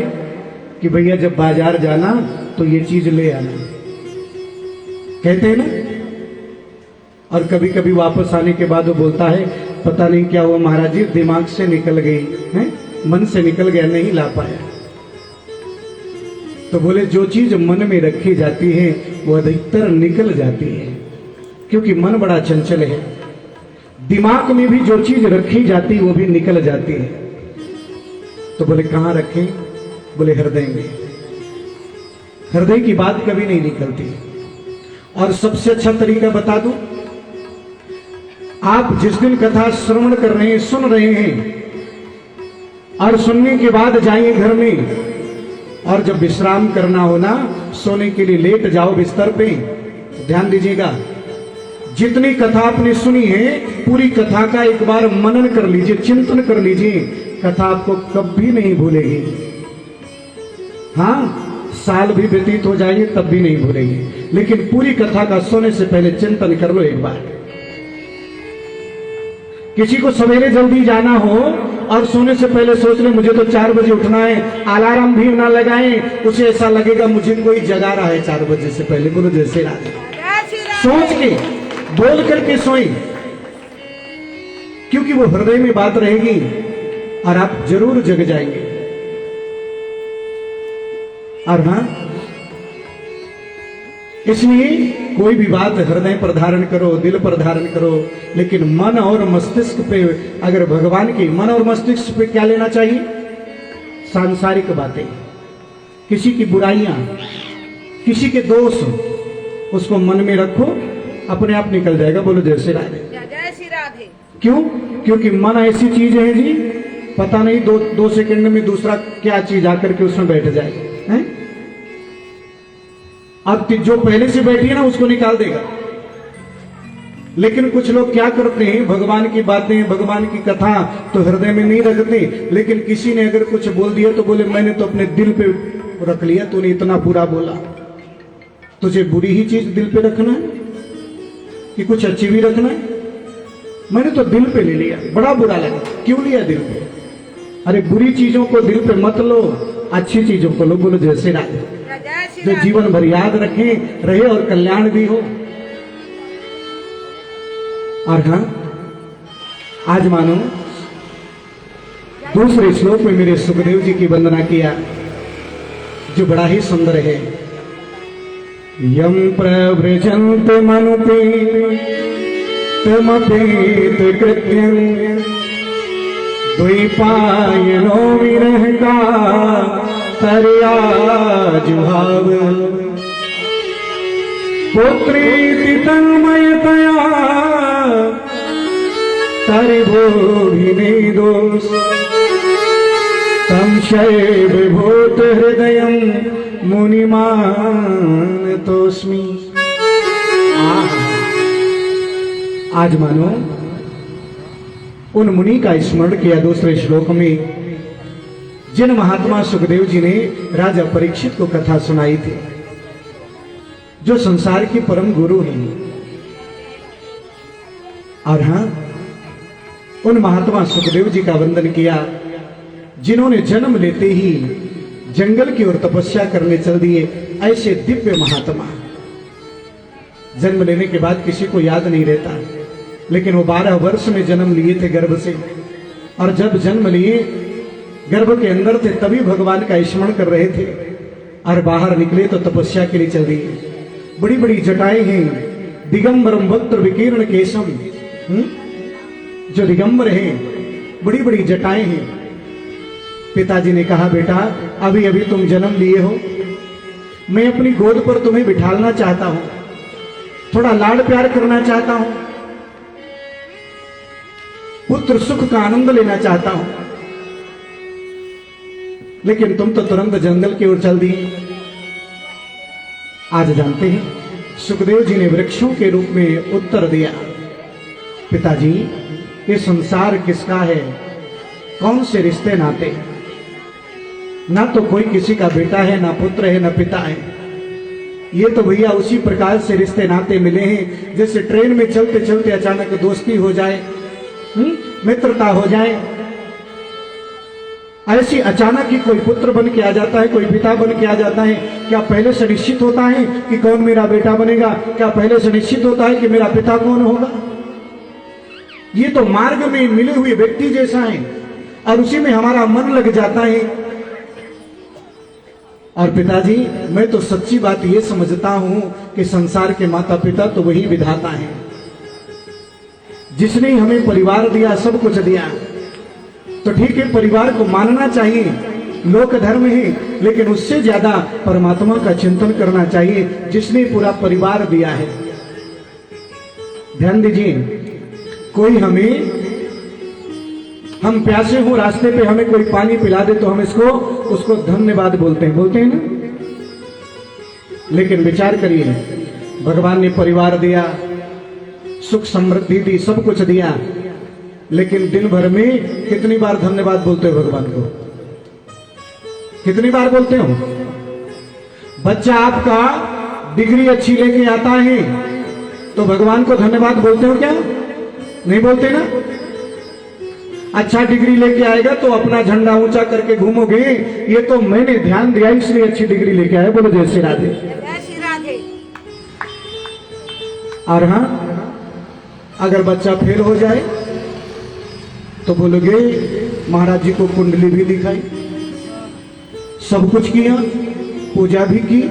कि भैया जब बाजार जाना तो ये चीज ले आना, कहते हैं ना, और कभी कभी वापस आने के बाद वो बोलता है पता नहीं क्या हुआ महाराज जी, दिमाग से निकल गई है, मन से निकल गया, नहीं ला पाया। तो बोले जो चीज मन में रखी जाती है वो अधिकतर निकल जाती है, क्योंकि मन बड़ा चंचल है। दिमाग में भी जो चीज रखी जाती है वो भी निकल जाती है। तो बोले कहां रखें? बोले हृदय में। हृदय की बात कभी नहीं निकलती। और सबसे अच्छा तरीका बता दूं, आप जिस दिन कथा श्रवण कर रहे हैं, सुन रहे हैं, और सुनने के बाद जाइए घर में, और जब विश्राम करना हो ना, सोने के लिए लेट जाओ बिस्तर पे, ध्यान दीजिएगा, जितनी कथा आपने सुनी है पूरी कथा का एक बार मनन कर लीजिए, चिंतन कर लीजिए। कथा आपको कभी नहीं भूलेगी। हाँ, साल भी व्यतीत हो जाएंगे तब भी नहीं भूलेंगे, लेकिन पूरी कथा का सोने से पहले चिंतन कर लो एक बार। किसी को सवेरे जल्दी जाना हो और सोने से पहले सोच ले मुझे तो 4 बजे उठना है, अलार्म भी ना लगाएं, उसे ऐसा लगेगा मुझे कोई जगा रहा है 4 बजे से पहले। बोलो जैसे राधे। सोच के बोल करके सोई, क्योंकि वो हृदय में बात रहेगी और आप जरूर जग जाएंगे। और हाँ, इसलिए कोई भी बात हृदय पर धारण करो, दिल पर धारण करो, लेकिन मन और मस्तिष्क पे, अगर भगवान की मन और मस्तिष्क पे क्या लेना चाहिए? सांसारिक बातें, किसी की बुराइयां, किसी के दोष, उसको मन में रखो, अपने आप निकल जाएगा। बोलो जय श्री राधे। जय श्री राधे। क्यों? क्योंकि मन ऐसी चीज है जी, पता नहीं दो सेकंड में दूसरा क्या चीज आकर के उसमें बैठ जाए हैं? अब जो पहले से बैठी है ना उसको निकाल देगा। लेकिन कुछ लोग क्या करते हैं, भगवान की बातें, भगवान की कथा तो हृदय में नहीं रखते, लेकिन किसी ने अगर कुछ बोल दिया तो बोले मैंने तो अपने दिल पे रख लिया, तूने इतना बुरा बोला। तुझे बुरी ही चीज दिल पे रखना है कि कुछ अच्छी भी रखना है? मैंने तो दिल पे ले लिया, बड़ा बुरा लगा। क्यों लिया दिल पे? अरे बुरी चीजों को दिल पे मत लो, अच्छी चीजों को लो। बोलो जैसे राधे। जो जीवन भर याद रखें, रहे और कल्याण भी हो। और हाँ, आज मानो दूसरे श्लोक में मेरे सुखदेव जी की वंदना किया, जो बड़ा ही सुंदर है। यम प्रव्रजंत मनुते तमपेत कृत्यं द्वैपायनो विरह का तरया जुहाव पुत्रेति तन्मयतया तरिभोभिने दोष तम शैव भूत हृदयं मुनिमान तोस्मि। आज मानो उन मुनि का स्मरण किया दूसरे श्लोक में, जिन महात्मा सुखदेव जी ने राजा परीक्षित को कथा सुनाई थी, जो संसार की परम गुरु हैं। और हां, उन महात्मा सुखदेव जी का वंदन किया जिन्होंने जन्म लेते ही जंगल की ओर तपस्या करने चल दिए। ऐसे दिव्य महात्मा जन्म लेने के बाद किसी को याद नहीं रहता, लेकिन वो 12 वर्ष में जन्म लिए थे गर्भ से, और जब जन्म लिए गर्भ के अंदर थे तभी भगवान का स्मरण कर रहे थे, और बाहर निकले तो तपस्या के लिए चल दिए। बड़ी बड़ी जटाएं हैं, दिगंबरम वक्त्र विकीर्ण केशम, जो दिगंबर हैं, बड़ी बड़ी जटाएं हैं। पिताजी ने कहा, बेटा अभी अभी तुम जन्म लिए हो, मैं अपनी गोद पर तुम्हें बिठालना चाहता हूं, थोड़ा लाड प्यार करना चाहता हूं, पुत्र सुख का आनंद लेना चाहता हूं, लेकिन तुम तो तुरंत जंगल की ओर चल दिए। आज जानते हैं सुखदेव जी ने वृक्षों के रूप में उत्तर दिया, पिताजी ये संसार किसका है, कौन से रिश्ते नाते, ना तो कोई किसी का बेटा है, ना पुत्र है, ना पिता है। ये तो भैया उसी प्रकार से रिश्ते नाते मिले हैं जैसे ट्रेन में चलते चलते अचानक दोस्ती हो जाए, मित्रता हो जाए। ऐसी अचानक ही कोई पुत्र बन के आ जाता है, कोई पिता बन के आ जाता है। क्या पहले से निश्चित होता है कि कौन मेरा बेटा बनेगा? क्या पहले से निश्चित होता है कि मेरा पिता कौन होगा? ये तो मार्ग में मिले हुए व्यक्ति जैसा है, और उसी में हमारा मन लग जाता है। और पिताजी मैं तो सच्ची बात ये समझता हूं कि संसार के माता पिता तो वही विधाता है, जिसने हमें परिवार दिया, सब कुछ दिया। तो ठीक है, परिवार को मानना चाहिए, लोक धर्म है, लेकिन उससे ज्यादा परमात्मा का चिंतन करना चाहिए जिसने पूरा परिवार दिया है। ध्यान दीजिए, कोई हम प्यासे हो, रास्ते पे हमें कोई पानी पिला दे तो हम उसको धन्यवाद बोलते हैं ना। लेकिन विचार करिए, भगवान ने परिवार दिया, सुख समृद्धि दी, सब कुछ दिया, लेकिन दिन भर में कितनी बार धन्यवाद बोलते हो भगवान को? कितनी बार बोलते हो? बच्चा आपका डिग्री अच्छी लेके आता है तो भगवान को धन्यवाद बोलते हो क्या? नहीं बोलते ना। अच्छा डिग्री लेके आएगा तो अपना झंडा ऊंचा करके घूमोगे, ये तो मैंने ध्यान दिया इसलिए अच्छी डिग्री लेके आया। बोलो जय श्री राधे। जय श्री राधे। और हाँ, अगर बच्चा फेल हो जाए तो बोलोगे महाराज जी को कुंडली भी दिखाई, सब कुछ किया, पूजा भी की,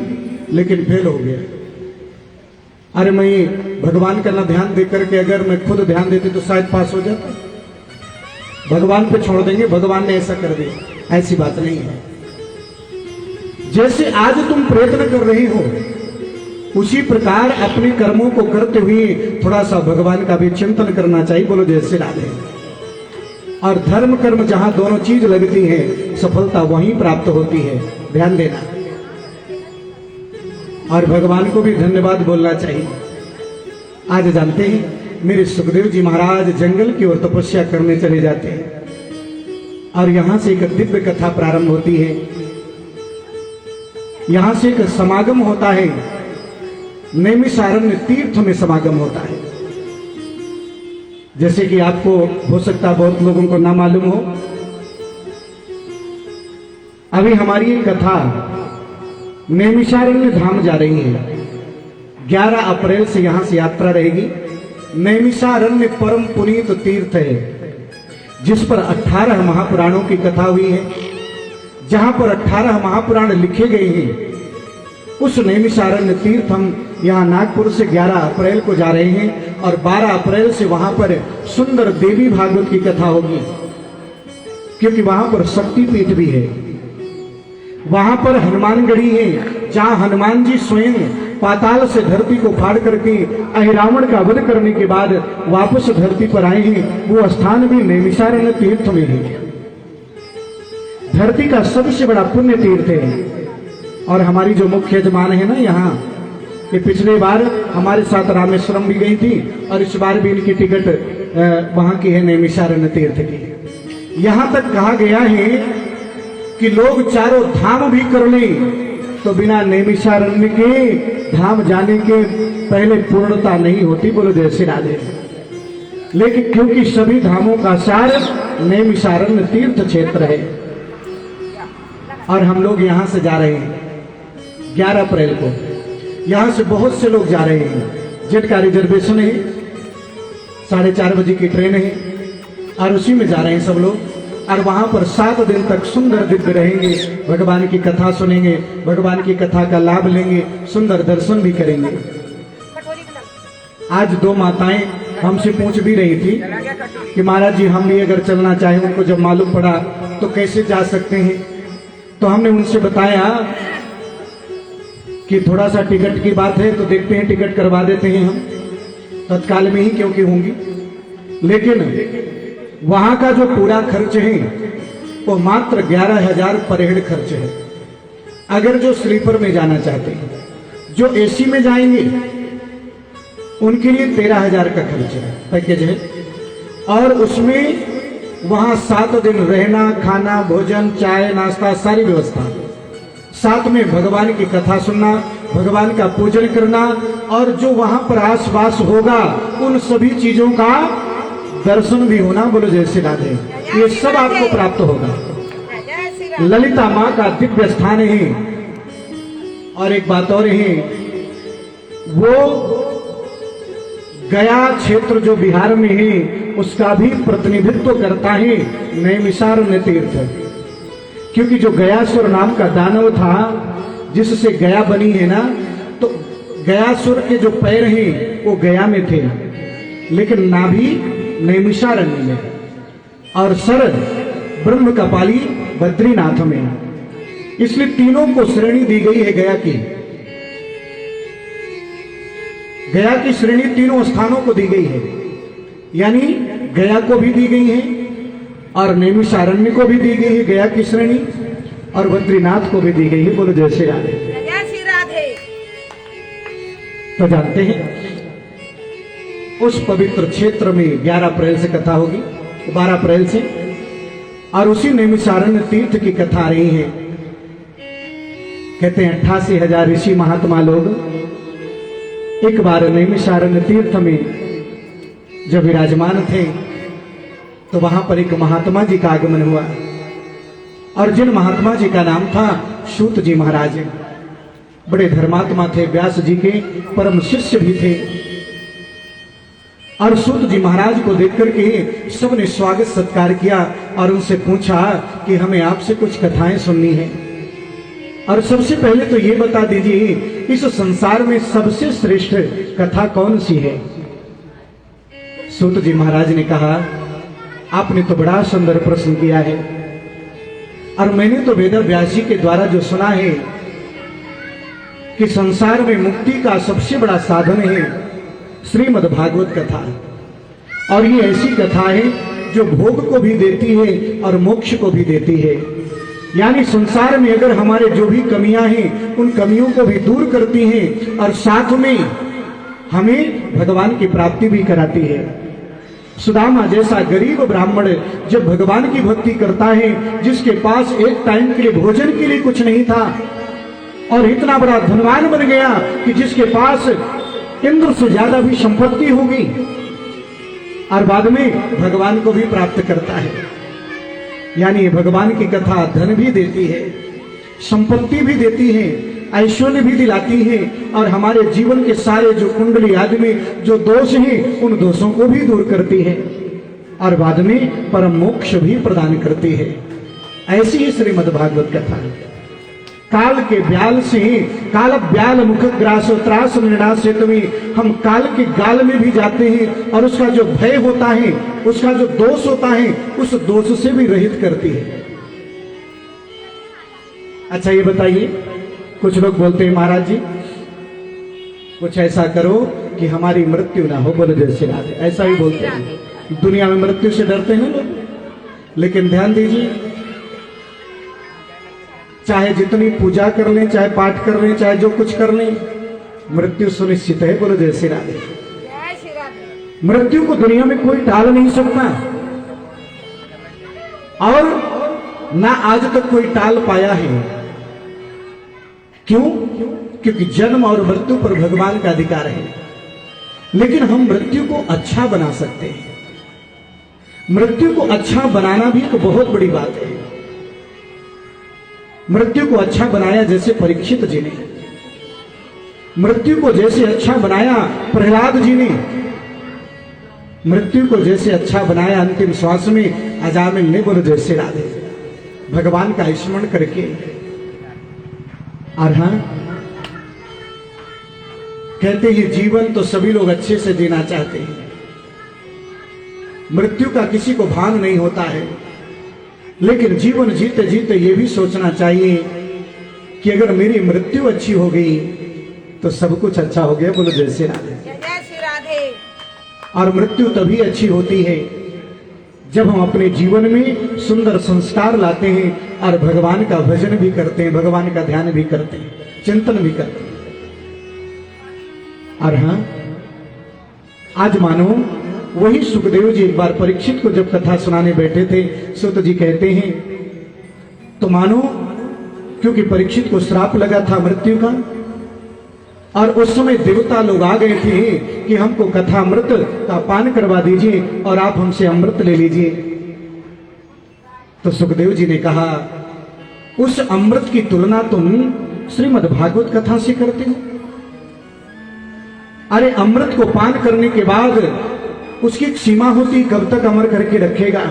लेकिन फेल हो गया। अरे मैं भगवान का ना ध्यान दे करके अगर मैं खुद ध्यान देती तो शायद पास हो जाता। भगवान पे छोड़ देंगे, भगवान ने ऐसा कर दिया, ऐसी बात नहीं है। जैसे आज तुम प्रयत्न कर रहे हो, उसी प्रकार अपने कर्मों को करते हुए थोड़ा सा भगवान का भी चिंतन करना चाहिए। बोलो जय श्री राधे। और धर्म कर्म जहां दोनों चीज लगती है, सफलता वहीं प्राप्त होती है, ध्यान देना। और भगवान को भी धन्यवाद बोलना चाहिए। आज जानते हैं मेरे सुखदेव जी महाराज जंगल की ओर तपस्या करने चले जाते हैं, और यहां से एक दिव्य कथा प्रारंभ होती है। यहां से एक समागम होता है, नैमिषारण्य तीर्थ में समागम होता है। जैसे कि आपको हो सकता है बहुत लोगों को ना मालूम हो, अभी हमारी एक कथा नैमिषारण्य धाम जा रही है। 11 अप्रैल से यहां से यात्रा रहेगी। नैमिषारण्य परम पुनीत तीर्थ है, जिस पर 18 महापुराणों की कथा हुई है। जहां पर 18 महापुराण लिखे गए हैं, उस नैमिषारण्य तीर्थ हम यहाँ नागपुर से 11 अप्रैल को जा रहे हैं, और 12 अप्रैल से वहां पर सुंदर देवी भागवत की कथा होगी, क्योंकि वहां पर शक्तिपीठ भी है। वहां पर हनुमानगढ़ी है, जहां हनुमान जी स्वयं पाताल से धरती को फाड़ करके अहिरावण का वध करने के बाद वापस धरती पर आए हैं। वो स्थान भी नैमिषारण्य तीर्थ में है। धरती का सबसे बड़ा पुण्य तीर्थ है। और हमारी जो मुख्य यजमान है ना यहाँ, ये पिछले बार हमारे साथ रामेश्वरम भी गई थी, और इस बार भी इनकी टिकट वहां की है नैमिषारण्य तीर्थ की। यहां तक कहा गया है कि लोग चारों धाम भी कर लें तो बिना नैमिषारण्य के धाम जाने के पहले पूर्णता नहीं होती। बोलो जय श्री राधे। लेकिन क्योंकि सभी धामों का सार नैमिषारण्य तीर्थ क्षेत्र है, और हम लोग यहाँ से जा रहे हैं 11 अप्रैल को। यहाँ से बहुत से लोग जा रहे हैं, जेट का रिजर्वेशन है, 4:30 बजे की ट्रेन है और उसी में जा रहे हैं सब लोग। और वहां पर 7 दिन तक सुंदर दिव्य रहेंगे, भगवान की कथा सुनेंगे, भगवान की कथा का लाभ लेंगे, सुंदर दर्शन भी करेंगे। आज 2 माताएं हमसे पूछ भी रही थी कि महाराज जी हम भी अगर चलना चाहें, उनको जब मालूम पड़ा तो कैसे जा सकते हैं। तो हमने उनसे बताया कि थोड़ा सा टिकट की बात है तो देखते हैं, टिकट करवा देते हैं हम तत्काल में ही, क्योंकि होंगी। लेकिन वहां का जो पूरा खर्च है वो मात्र 11,000 पर हेड खर्च है। अगर जो स्लीपर में जाना चाहते हैं, जो एसी में जाएंगे उनके लिए 13,000 का खर्च है, पैकेज है। और उसमें वहां 7 दिन रहना, खाना, भोजन, चाय, नाश्ता, सारी व्यवस्था, साथ में भगवान की कथा सुनना, भगवान का पूजन करना, और जो वहां पर आसपास होगा उन सभी चीजों का दर्शन भी होना। बोलो जय श्री राधे। ये सब आपको प्राप्त होगा। जय श्री राधे। ललिता माँ का दिव्य स्थान है। और एक बात और है, वो गया क्षेत्र जो बिहार में है उसका भी प्रतिनिधित्व करता है नैमिषारण्य तीर्थ। क्योंकि जो गयासुर नाम का दानव था जिससे गया बनी है ना, तो गयासुर के जो पैर हैं वो गया में थे, लेकिन नाभि नैमिषारण्य में, और सर ब्रह्म कपाली बद्रीनाथ में। इसलिए तीनों को श्रेणी दी गई है गया की। गया की श्रेणी तीनों स्थानों को दी गई है, यानी गया को भी दी गई है और नैमिषारण्य को भी दी गई है गया की श्रेणी, और बद्रीनाथ को भी दी गई है। बोलो जय श्री राधे। जय श्री राधे। तो जानते हैं उस पवित्र क्षेत्र में 11 अप्रैल से कथा होगी, 12 अप्रैल से, और उसी नैमिषारण्य तीर्थ की कथा आ रही है। कहते हैं 88,000 ऋषि महात्मा लोग एक बार नैमिषारण्य तीर्थ में जब विराजमान थे तो वहां पर एक महात्मा जी का आगमन हुआ, और जिन महात्मा जी का नाम था सूत जी महाराज। बड़े धर्मात्मा थे, व्यास जी के परम शिष्य भी थे। और सूत जी महाराज को देख करके सबने स्वागत सत्कार किया और उनसे पूछा कि हमें आपसे कुछ कथाएं सुननी है। और सबसे पहले तो ये बता दीजिए, इस संसार में सबसे श्रेष्ठ कथा कौन सी है? सूत जी महाराज ने कहा, आपने तो बड़ा सुंदर प्रश्न किया है, और मैंने तो वेद व्यास जी के द्वारा जो सुना है कि संसार में मुक्ति का सबसे बड़ा साधन है श्रीमद् भागवत कथा। और ये ऐसी कथा है जो भोग को भी देती है और मोक्ष को भी देती है। यानी संसार में अगर हमारे जो भी कमियां हैं उन कमियों को भी दूर करती हैं, और साथ में हमें भगवान की प्राप्ति भी कराती है। सुदामा जैसा गरीब ब्राह्मण जब भगवान की भक्ति करता है, जिसके पास एक टाइम के लिए भोजन के लिए कुछ नहीं था, और इतना बड़ा धनवान बन गया कि जिसके पास इंद्र से ज्यादा भी संपत्ति होगी, और बाद में भगवान को भी प्राप्त करता है। यानी भगवान की कथा धन भी देती है, संपत्ति भी देती है, ऐश्वर्य भी दिलाती है, और हमारे जीवन के सारे जो कुंडली आदि में जो दोष हैं उन दोषों को भी दूर करती है, और बाद में परम मोक्ष भी प्रदान करती है। ऐसी ही श्रीमद् भागवत कथा है। काल के ब्याल से, काल ब्याल मुख ग्रास त्रास निर्णास तुम्हें, हम काल के गाल में भी जाते हैं और उसका जो भय होता है, उसका जो दोष होता है, उस दोष से भी रहित करती है। अच्छा ये बताइए, कुछ लोग बोलते हैं महाराज जी कुछ ऐसा करो कि हमारी मृत्यु ना हो। बोले जय श्री राधे। ऐसा ही बोलते हैं, दुनिया में मृत्यु से डरते हैं लोग। लेकिन ध्यान दीजिए, चाहे जितनी पूजा कर लें, चाहे पाठ कर लें, चाहे जो कुछ कर लें, मृत्यु सुनिश्चित है। बोलो जय श्री राधे। जय श्री राधे। मृत्यु को दुनिया में कोई टाल नहीं सकता, और ना आज तक कोई टाल पाया है। क्यों? क्योंकि जन्म और मृत्यु पर भगवान का अधिकार है। लेकिन हम मृत्यु को अच्छा बना सकते हैं। मृत्यु को अच्छा बनाना भी एक बहुत बड़ी बात है। मृत्यु को अच्छा बनाया जैसे परीक्षित जी ने, मृत्यु को जैसे अच्छा बनाया प्रहलाद जी ने, मृत्यु को जैसे अच्छा बनाया अंतिम श्वास में अजामिल ने, बोलो जैसे राधे, भगवान का स्मरण करके। और हाँ, कहते हैं जीवन तो सभी लोग अच्छे से जीना चाहते हैं, मृत्यु का किसी को भान नहीं होता है, लेकिन जीवन जीते जीते ये भी सोचना चाहिए कि अगर मेरी मृत्यु अच्छी हो गई तो सब कुछ अच्छा हो गया, बोलो जय श्री राधे। जय जय श्री राधे। और मृत्यु तभी अच्छी होती है जब हम अपने जीवन में सुंदर संस्कार लाते हैं और भगवान का भजन भी करते हैं, भगवान का ध्यान भी करते हैं, चिंतन भी करते हैं। और हाँ, आज मानो वही सुखदेव जी एक बार परीक्षित को जब कथा सुनाने बैठे थे, सुत जी कहते हैं तो मानो क्योंकि परीक्षित को श्राप लगा था मृत्यु का, और उस समय देवता लोग आ गए थे कि हमको कथा अमृत का पान करवा दीजिए और आप हमसे अमृत ले लीजिए। तो सुखदेव जी ने कहा उस अमृत की तुलना तुम श्रीमद् भागवत कथा से करते हो। अरे अमृत को पान करने के बाद उसकी एक सीमा होती, कब तक अमर करके रखेगा,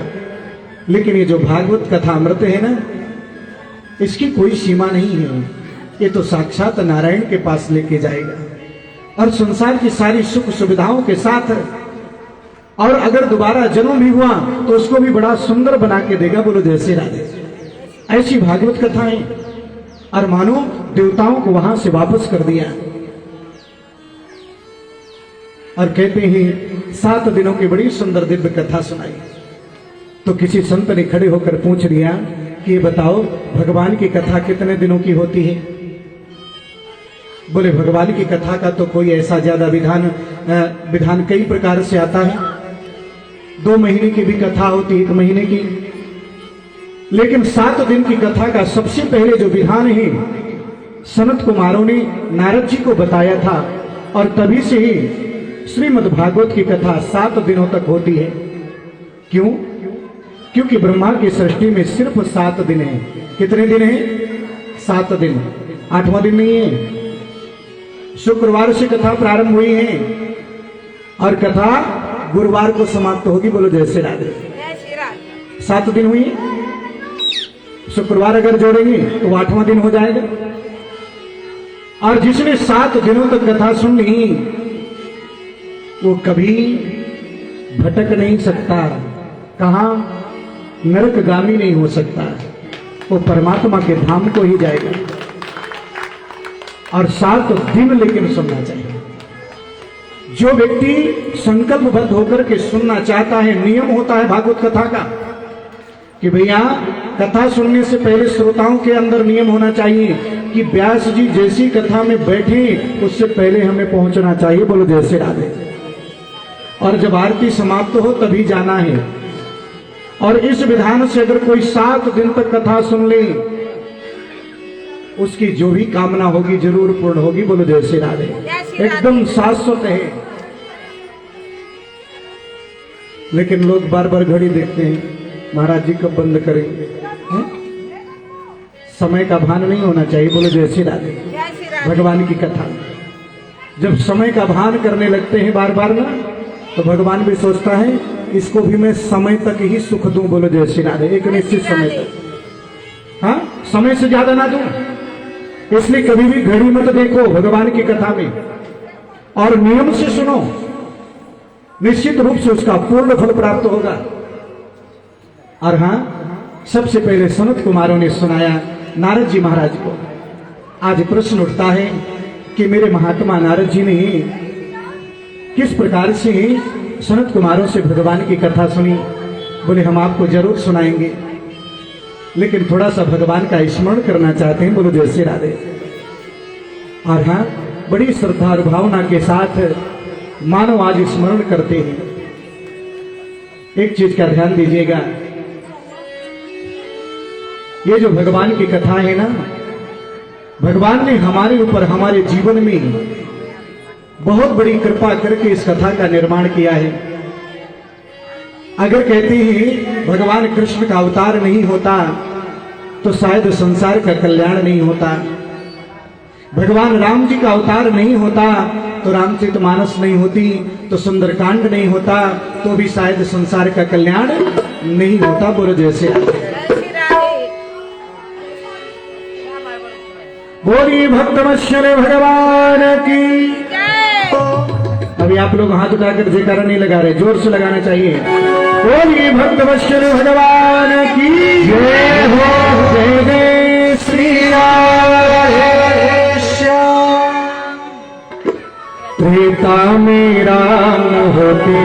लेकिन ये जो भागवत कथा अमृत है ना, इसकी कोई सीमा नहीं है, ये तो साक्षात नारायण के पास लेके जाएगा और संसार की सारी सुख सुविधाओं के साथ, और अगर दोबारा जन्म भी हुआ तो उसको भी बड़ा सुंदर बना के देगा, बोलो जय श्री राधे। ऐसी भागवत कथाएं, और मानो देवताओं को वहां से वापस कर दिया। और कहते हैं 7 दिनों की बड़ी सुंदर दिव्य कथा सुनाई। तो किसी संत ने खड़े होकर पूछ लिया कि ये बताओ भगवान की कथा कितने दिनों की होती है। बोले भगवान की कथा का तो कोई ऐसा ज्यादा विधान कई प्रकार से आता है, 2 महीने की भी कथा होती, 1 महीने की, लेकिन 7 दिन की कथा का सबसे पहले जो विधान है सनत कुमारों ने नारद जी को बताया था, और तभी से ही श्रीमद् भागवत की कथा 7 दिनों तक होती है। क्यों? क्योंकि ब्रह्मा की सृष्टि में सिर्फ 7 दिन है। कितने दिन हैं? 7 दिन। 8वां दिन नहीं है। शुक्रवार से कथा प्रारंभ हुई है और कथा गुरुवार को समाप्त होगी, बोलो जय श्री राधे। जय श्री राधे। 7 दिन हुई, शुक्रवार अगर जोड़ेंगे तो 8वां दिन हो जाएगा। और जिसने 7 दिनों तक कथा सुन ली वो कभी भटक नहीं सकता, कहां? नरकगामी नहीं हो सकता, वो परमात्मा के धाम को ही जाएगा। और 7 दिन लेकिन सुनना चाहिए। जो व्यक्ति संकल्पबद्ध होकर के सुनना चाहता है, नियम होता है भागवत कथा का कि भैया कथा सुनने से पहले श्रोताओं के अंदर नियम होना चाहिए कि व्यास जी जैसी कथा में बैठे उससे पहले हमें पहुंचना चाहिए, बोलो जय श्री राधे। और जब आरती समाप्त हो तभी जाना है। और इस विधान से अगर कोई 7 दिन तक कथा सुन ले, उसकी जो भी कामना होगी जरूर पूर्ण होगी, बोलो जय श्री राधे। एकदम शाश्वत है। लेकिन लोग बार बार घड़ी देखते हैं, महाराज जी कब बंद करेंगे, समय का भान नहीं होना चाहिए, बोलो जय श्री राधे। जय श्री राधे। भगवान की कथा जब समय का भान करने लगते हैं बार बार ना, तो भगवान भी सोचता है इसको भी मैं समय तक ही सुख दूं, बोलो जय श्री राधे। एक निश्चित समय तक, हाँ, समय से ज्यादा ना दूं। इसलिए कभी भी घड़ी मत देखो भगवान की कथा में, और नियम से सुनो, निश्चित रूप से उसका पूर्ण फल प्राप्त होगा। और हाँ, सबसे पहले सनत कुमारों ने सुनाया नारद जी महाराज को। आज प्रश्न उठता है कि मेरे महात्मा नारद जी ने किस प्रकार से सनत कुमारों से भगवान की कथा सुनी। बोले हम आपको जरूर सुनाएंगे, लेकिन थोड़ा सा भगवान का स्मरण करना चाहते हैं, बोलो जय श्री राधे। और हाँ, बड़ी श्रद्धा और भावना के साथ मानव आज स्मरण करते हैं। एक चीज का ध्यान दीजिएगा, ये जो भगवान की कथा है ना, भगवान ने हमारे ऊपर, हमारे जीवन में बहुत बड़ी कृपा करके इस कथा का निर्माण किया है। अगर कहते हैं भगवान कृष्ण का अवतार नहीं होता तो शायद संसार का कल्याण नहीं होता। भगवान राम जी का अवतार नहीं होता तो रामचरितमानस नहीं होती, तो सुंदरकांड नहीं होता तो भी शायद संसार का कल्याण नहीं होता। बोलो जैसे श्री राधे। बोली भक्तवत्सल भगवान की। जय। अभी आप लोग हाथ उठाकर जयकारा नहीं लगा रहे, जोर से लगाना चाहिए। बोली भक्तवत्सल भगवान की जय हो। जय जय श्री राधे श्याम। त्रेता में राम होते,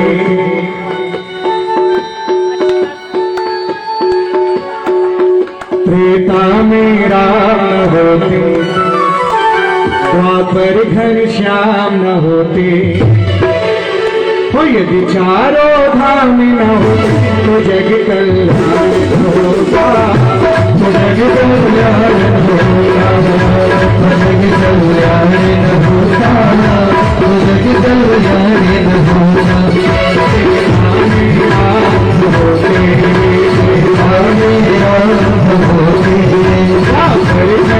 त्रेता में राम होते, द्वापर घनश्याम न होते। हो यदि चारों धाम न होते तो जग कल्याण होगा, तो जग कल्याण होगा, तो जग कल्याण होगा, तो जग कल्याण होगा। होते तो जग कल्याण होगा, जग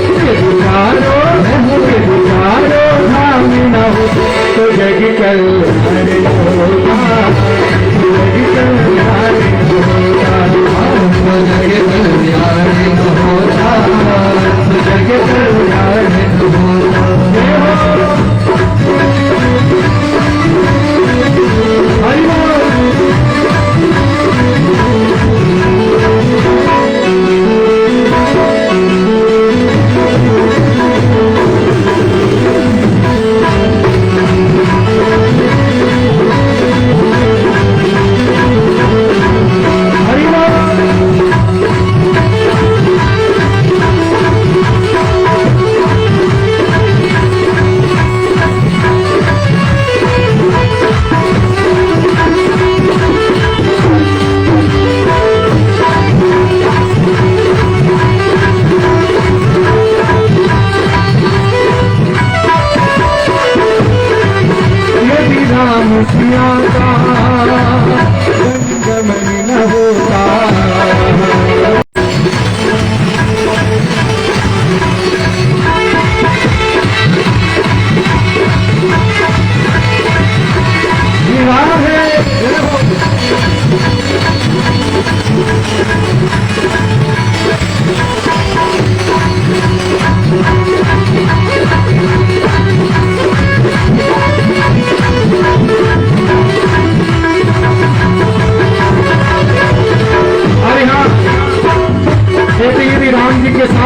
कल्याण होगा, जग कल्याण होगा, जग कल्याण होगा। हरि बोल।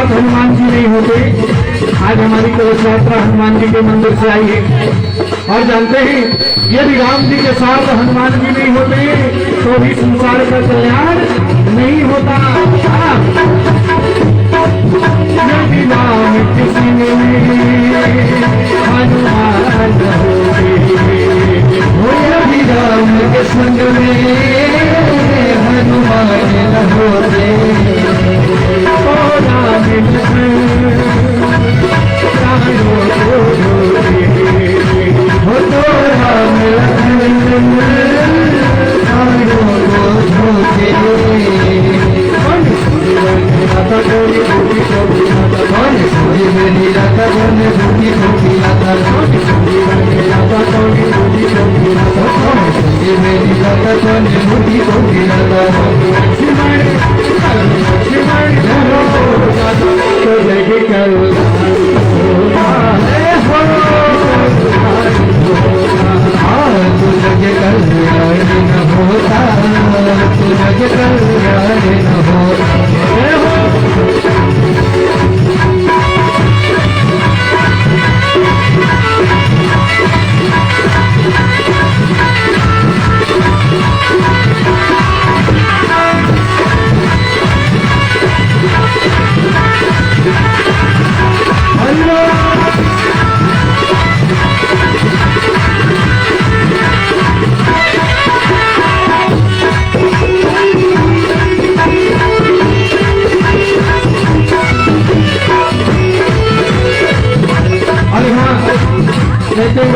हनुमान जी नहीं होते, आज हमारी कलश यात्रा हनुमान जी के मंदिर से आई है। और जानते हैं यदि राम जी के साथ हनुमान जी नहीं होते तो भी संसार का कल्याण नहीं होता। यदि राम किसी में हनुमान होते, यदि राम के संग में हनुमान न होते,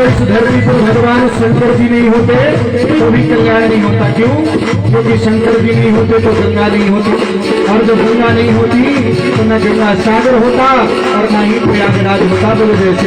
अगर इस धरती पर भगवान शंकर जी नहीं होते तो भी कल्याण नहीं होता। क्यों? क्योंकि शंकर जी नहीं होते तो गंगा नहीं होती, और जब गंगा नहीं होती तो न गंगा सागर होता और न ही प्रयागराज होता। बोलो जैसे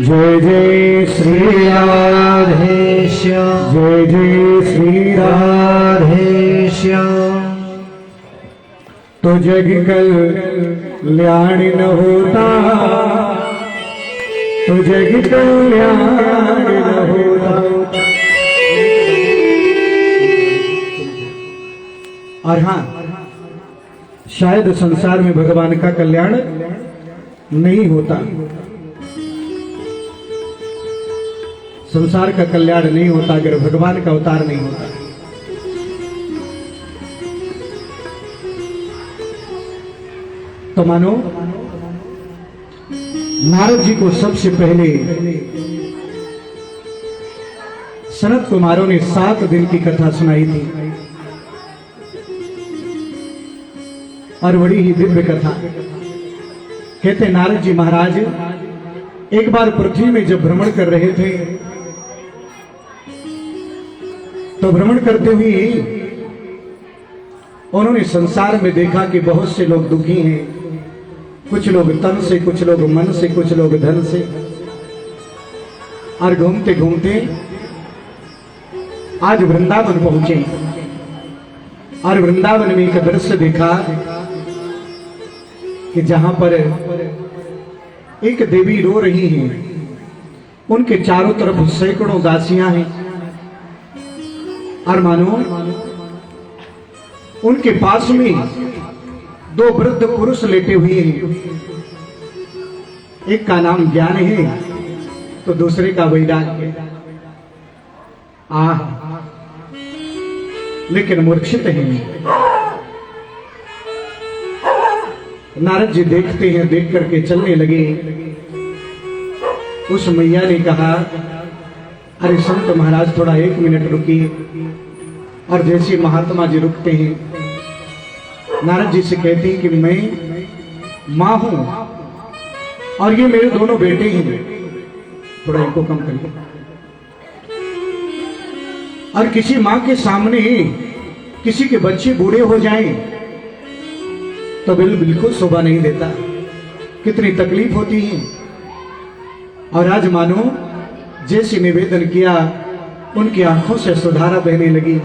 जय जय श्री राधे श्याम, जय जय श्री राधे श्याम। तो जग कल्याण न होता, तो जग कल्याण न होता। और हाँ, शायद संसार में भगवान का कल्याण नहीं होता, संसार का कल्याण नहीं होता अगर भगवान का अवतार नहीं होता। तो मानो नारद जी को सबसे पहले सनत कुमारों ने 7 दिन की कथा सुनाई थी, और बड़ी ही दिव्य कथा। कहते नारद जी महाराज एक बार पृथ्वी में जब भ्रमण कर रहे थे, तो भ्रमण करते हुए उन्होंने संसार में देखा कि बहुत से लोग दुखी हैं, कुछ लोग तन से, कुछ लोग मन से, कुछ लोग धन से। और घूमते घूमते आज वृंदावन पहुंचे, और वृंदावन में एक दृश्य देखा कि जहां पर एक देवी रो रही हैं, उनके चारों तरफ सैकड़ों दासियां हैं, और मानो उनके पास में 2 वृद्ध पुरुष लेटे हुए हैं। एक का नाम ज्ञान है तो दूसरे का वैराग्य। लेकिन मूर्छित हैं। नारद जी देखते हैं, देख करके चलने लगे। उस मैया ने कहा, अरे संत महाराज थोड़ा 1 मिनट रुकिए। और जैसे महात्मा जी रुकते हैं, नारद जी से कहते हैं कि मैं मां हूं और ये मेरे दोनों बेटे हैं, थोड़ा इनको कम करिए। और किसी मां के सामने किसी के बच्चे बूढ़े हो जाएं तो बिल्कुल शोभा नहीं देता, कितनी तकलीफ होती है। और आज मानो जैसे निवेदन किया, उनकी आंखों से सुधारा बहने लगी।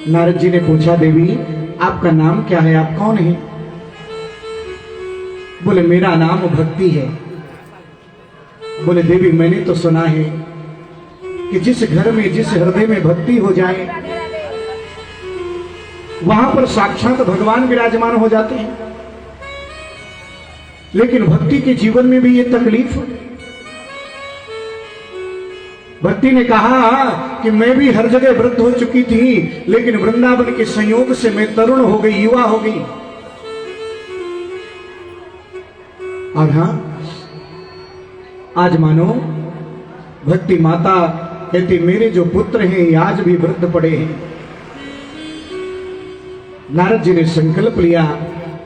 नारद जी ने पूछा, देवी आपका नाम क्या है, आप कौन हैं? बोले मेरा नाम भक्ति है। बोले देवी मैंने तो सुना है कि जिस घर में, जिस हृदय में भक्ति हो जाए वहां पर साक्षात भगवान विराजमान हो जाते हैं। लेकिन भक्ति के जीवन में भी ये तकलीफ, भक्ति ने कहा कि मैं भी हर जगह वृद्ध हो चुकी थी, लेकिन वृंदावन के संयोग से मैं तरुण हो गई, युवा हो गई। और हां, आज मानो भक्ति माता कहती मेरे जो पुत्र हैं ये आज भी वृद्ध पड़े हैं। नारद जी ने संकल्प लिया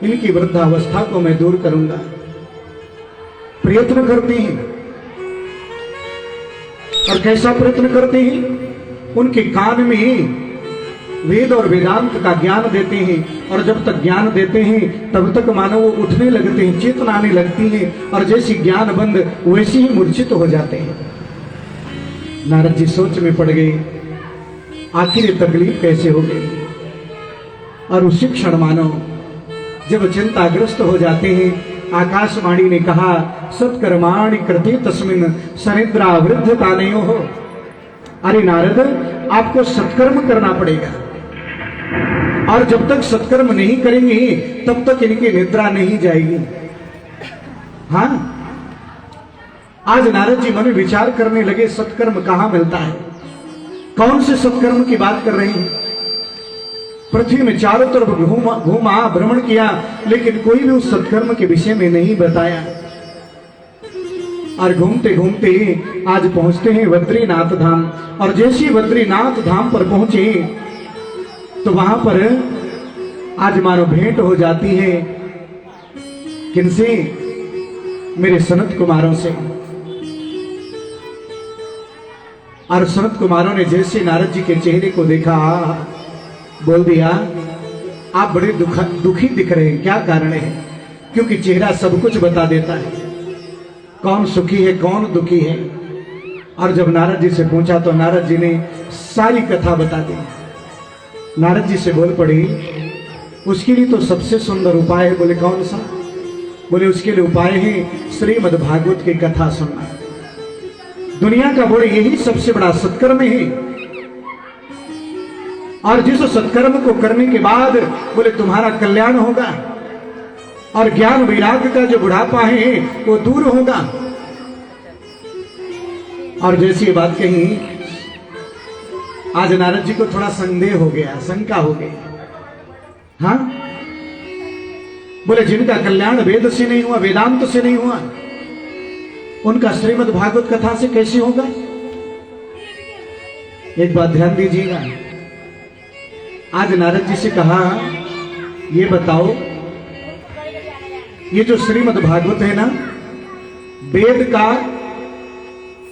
इनकी वृद्धावस्था को मैं दूर करूंगा। प्रयत्न करते हैं, और कैसा प्रयत्न करते हैं? उनके कान में वेद और वेदांत का ज्ञान देते हैं, और जब तक ज्ञान देते हैं तब तक मानो वो उठने लगते हैं, चेतना आने लगती है, और जैसी ज्ञान बंद वैसे ही मूर्छित हो जाते हैं। नारद जी सोच में पड़ गए, आखिर ये तकलीफ कैसे हो गई। और उसी क्षण मानो जब चिंताग्रस्त हो जाते हैं, आकाशवाणी ने कहा सत्कर्माणि कृते तस्मिन् सनिद्रा वृद्धता नहीं हो। अरे नारद, आपको सत्कर्म करना पड़ेगा, और जब तक सत्कर्म नहीं करेंगे तब तक इनकी निद्रा नहीं जाएगी। हाँ, आज नारद जी मन में विचार करने लगे सत्कर्म कहां मिलता है, कौन से सत्कर्म की बात कर रहे हैं। पृथ्वी में चारों तरफ घूमा भ्रमण किया, लेकिन कोई भी उस सत्कर्म के विषय में नहीं बताया। और घूमते घूमते आज पहुंचते हैं बद्रीनाथ धाम, और जैसे बद्रीनाथ धाम पर पहुंचे तो वहां पर आज मानो भेंट हो जाती है किनसे? मेरे सनत कुमारों से। और सनत कुमारों ने जैसे नारद जी के चेहरे को देखा, बोल दिया आप बड़े दुखी दिख रहे हैं, क्या कारण है? क्योंकि चेहरा सब कुछ बता देता है, कौन सुखी है कौन दुखी है। और जब नारद जी से पूछा तो नारद जी ने सारी कथा बता दी। नारद जी से बोल पड़ी, उसके लिए तो सबसे सुंदर उपाय है। बोले कौन सा? बोले उसके लिए उपाय है श्रीमद् भागवत की कथा सुनना। दुनिया का बोले यही सबसे बड़ा सत्कर्म है, और जिस सत्कर्म को करने के बाद बोले तुम्हारा कल्याण होगा, और ज्ञान वैराग्य का जो बुढ़ापा है वो दूर होगा। और जैसी ये बात कही, आज नारद जी को थोड़ा संदेह हो गया, शंका हो गई। हाँ, बोले जिनका कल्याण वेद से नहीं हुआ, वेदांत से नहीं हुआ, उनका श्रीमद् भागवत कथा से कैसे होगा? एक बात ध्यान दीजिएगा। आज नारद जी से कहा ये बताओ, ये जो श्रीमद् भागवत है ना,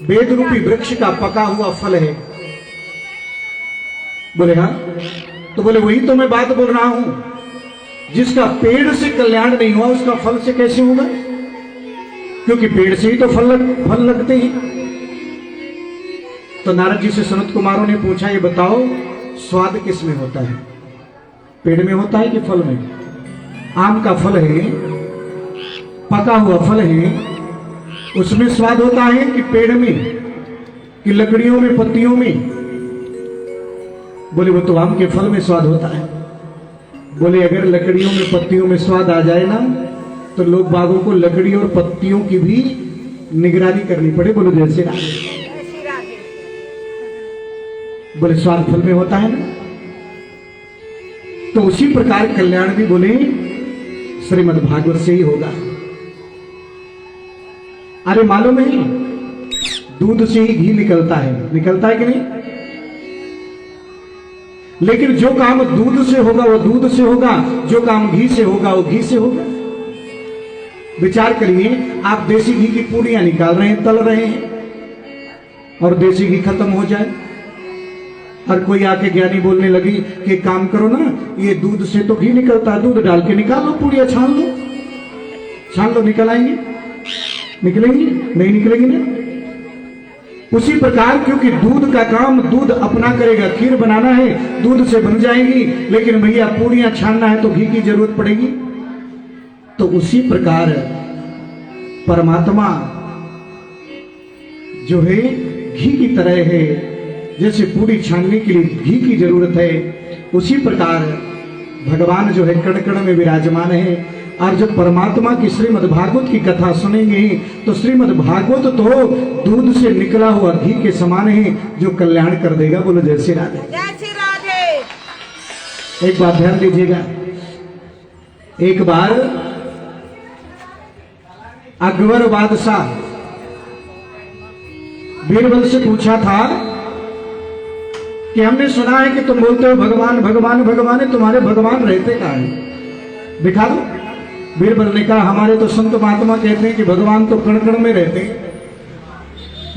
वेद रूपी वृक्ष का पका हुआ फल है। बोले हाँ, तो बोले वही तो मैं बात बोल रहा हूं, जिसका पेड़ से कल्याण नहीं हुआ उसका फल से कैसे होगा? क्योंकि पेड़ से ही तो फल लगते हैं। तो नारद जी से सनत कुमारों ने पूछा ये बताओ स्वाद किस में होता है, पेड़ में होता है कि फल में? आम का फल है, पका हुआ फल है, उसमें स्वाद होता है कि पेड़ में, कि लकड़ियों में, पत्तियों में? बोले वो तो आम के फल में स्वाद होता है। बोले अगर लकड़ियों में, पत्तियों में स्वाद आ जाए ना, तो लोग बागों को लकड़ी और पत्तियों की भी निगरानी करनी पड़े। बोले जैसे बोले स्वाद फल में होता है ना, तो उसी प्रकार कल्याण भी बोले श्रीमद् भागवत से ही होगा। अरे मालूम है, दूध से ही घी निकलता है कि नहीं? लेकिन जो काम दूध से होगा वो दूध से होगा, जो काम घी से होगा वो घी से होगा। विचार करिए, आप देसी घी की पूड़ियां निकाल रहे हैं, तल रहे हैं, और देसी घी खत्म हो जाए, और कोई आके ज्ञानी बोलने लगी कि काम करो ना, ये दूध से तो घी निकलता है, दूध डाल के निकाल लो, पूड़ियां छान लो, निकल आएंगे? निकलेंगी? नहीं निकलेंगी ना। उसी प्रकार क्योंकि दूध का काम दूध अपना करेगा, खीर बनाना है दूध से बन जाएगी, लेकिन भैया पूड़ियां छानना है तो घी की जरूरत पड़ेगी। तो उसी प्रकार परमात्मा जो है घी की तरह है, जैसे पूरी छानने के लिए घी की जरूरत है, उसी प्रकार भगवान जो है कण कण में विराजमान है, और जब परमात्मा की श्रीमद् भागवत की कथा सुनेंगे तो श्रीमद् भागवत तो दूध से निकला हुआ घी के समान है जो कल्याण कर देगा। बोलो जय श्री राधे। जय श्री राधे। एक बात ध्यान दीजिएगा, एक बार अकबर बादशाह बीरबल से पूछा था कि हमने सुना है कि तुम बोलते हो भगवान भगवान भगवान है, तुम्हारे भगवान रहते कहाँ हैं, दिखा दो। बीरबल ने कहा हमारे तो संत महात्मा कहते हैं कि भगवान तो कण कण में रहते हैं।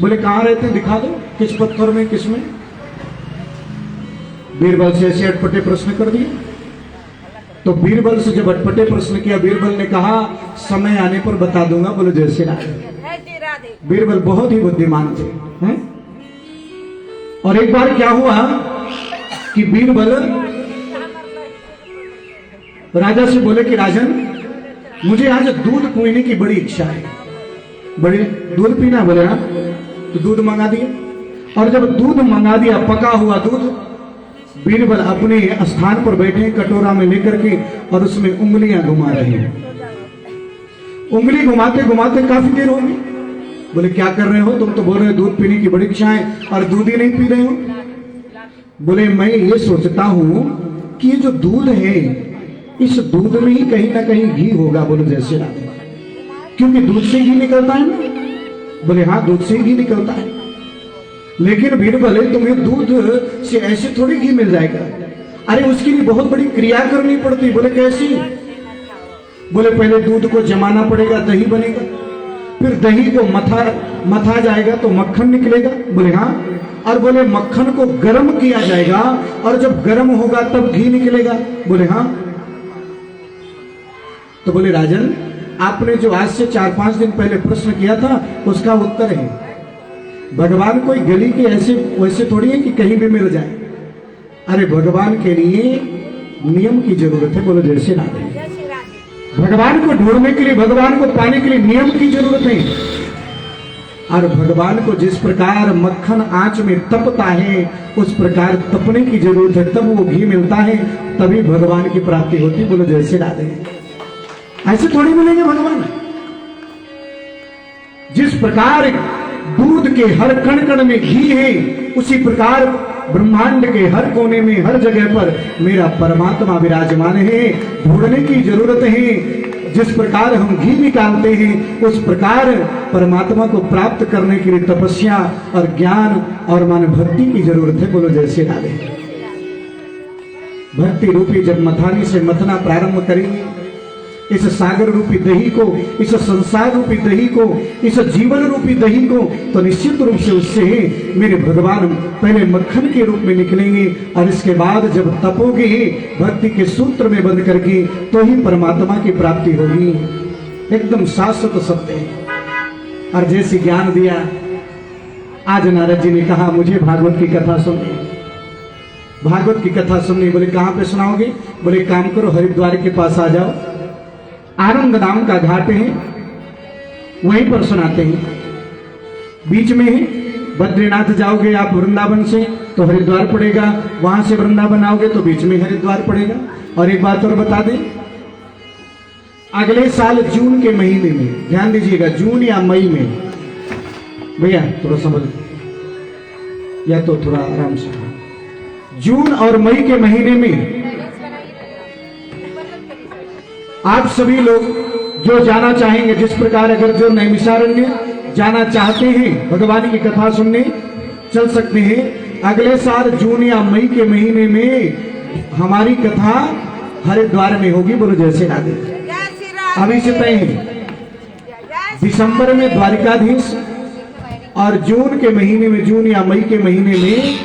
बोले कहाँ रहते हैं, दिखा दो, किस पत्थर में, किस में। बीरबल से ऐसे अटपटे प्रश्न कर दिए। तो बीरबल से जब अटपटे प्रश्न किया, बीरबल ने कहा समय आने पर बता दूंगा। बोलो जय श्री राधे। जय श्री राधे। बीरबल बहुत ही बुद्धिमान थे, हैं? और एक बार क्या हुआ कि बीरबल राजा से बोले कि राजन, मुझे आज दूध पीने की बड़ी इच्छा है, बड़ी दूध पीना। बोले हाँ, तो दूध मंगा दिया। और जब दूध मंगा दिया, पका हुआ दूध, बीरबल अपने स्थान पर बैठे कटोरा में लेकर के और उसमें उंगलियां घुमा रहे हैं। उंगली घुमाते घुमाते काफी देर होगी। बोले क्या कर रहे हो, तुम तो बोल रहे हो दूध पीने की बड़ी इच्छा है और दूध ही नहीं पी रहे हो। बोले मैं ये सोचता हूं कि ये जो दूध है, इस दूध में ही कहीं ना कहीं घी होगा। बोलो जैसे राधे, क्योंकि दूध से घी निकलता है ना। बोले हाँ, दूध से ही घी निकलता है। लेकिन बीरबल, तुम्हें दूध से ऐसे थोड़ी घी मिल जाएगा, अरे उसके लिए बहुत बड़ी क्रिया करनी पड़ती। बोले कैसी। बोले पहले दूध को जमाना पड़ेगा, दही बनेगा, फिर दही को मथा जाएगा तो मक्खन निकलेगा। बोले हाँ। और बोले मक्खन को गर्म किया जाएगा और जब गर्म होगा तब घी निकलेगा। बोले हाँ। तो बोले राजन, आपने जो आज से 4-5 दिन पहले प्रश्न किया था उसका उत्तर है। भगवान कोई गली के ऐसे वैसे थोड़ी है कि कहीं भी मिल जाए। अरे भगवान के लिए नियम की जरूरत है। बोलो जैसे राधे। जय श्री राधे। भगवान को ढूंढने के लिए, भगवान को पाने के लिए नियम की जरूरत है। और भगवान को जिस प्रकार मक्खन आंच में तपता है, उस प्रकार तपने की जरूरत है, तब वो घी मिलता है, तभी भगवान की प्राप्ति होती। बोलो जैसे राधे। ऐसे थोड़ी मिलेंगे भगवान। जिस प्रकार दूध के हर कण कण में घी है, उसी प्रकार ब्रह्मांड के हर कोने में, हर जगह पर मेरा परमात्मा विराजमान है। ढूंढने की जरूरत है। जिस प्रकार हम घी निकालते हैं, उस प्रकार परमात्मा को प्राप्त करने के लिए तपस्या और ज्ञान और मान भक्ति की जरूरत है। बोलो जैसे राधे। भक्ति रूपी जब मथानी से मथना प्रारंभ करेंगे, इस सागर रूपी दही को, इस संसार रूपी दही को, इस जीवन रूपी दही को, तो निश्चित रूप से उससे मेरे भगवान पहले मक्खन के रूप में निकलेंगे और इसके बाद जब तपोगे भक्ति के सूत्र में बंद करके, तो ही परमात्मा की प्राप्ति होगी। एकदम शाश्वत सत्य है। और जैसे ज्ञान दिया, आज नारद जी ने कहा मुझे भागवत की कथा सुननी। भागवत की कथा सुननी। बोले कहां पे सुनाओगे। बोले काम करो, हरिद्वार के पास आ जाओ, आनंद नाम का घाट है, वहीं पर सुनाते हैं। बीच में है, बद्रीनाथ जाओगे आप वृंदावन से तो हरिद्वार पड़ेगा, वहां से वृंदावन आओगे तो बीच में हरिद्वार पड़ेगा। और एक बात और बता दें, अगले साल जून के महीने में, ध्यान दीजिएगा, जून या मई में, भैया थोड़ा समझ या तो थोड़ा आराम से, जून और मई के महीने में आप सभी लोग जो जाना चाहेंगे, जिस प्रकार अगर जो नैमिषारण्य जाना चाहते हैं भगवान की कथा सुनने, चल सकते हैं। अगले साल जून या मई के महीने में हमारी कथा हरिद्वार में होगी। बोलो जैसे राधे। अभी से तय है। दिसंबर में द्वारिकाधीश और जून के महीने में, जून या मई के महीने में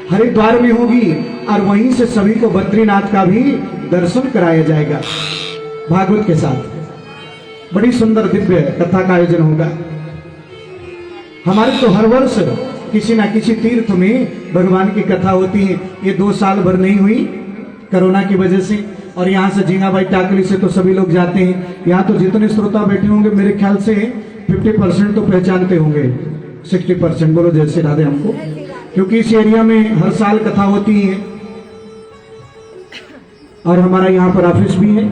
हरिद्वार में होगी। और वहीं से सभी को बद्रीनाथ का भी दर्शन कराया जाएगा भागवत के साथ। बड़ी सुंदर दिव्य कथा का आयोजन होगा। हमारे तो हर वर्ष किसी ना किसी तीर्थ में भगवान की कथा होती है। ये 2 साल भर नहीं हुई कोरोना की वजह से। और यहाँ से झिंगाबाई टाकली से तो सभी लोग जाते हैं। यहाँ तो जितने श्रोता बैठे होंगे मेरे ख्याल से 50% तो पहचानते होंगे, 60%। बोलो जैसे राधे हमको, क्योंकि इस एरिया में हर साल कथा होती है और हमारा यहाँ पर ऑफिस भी है।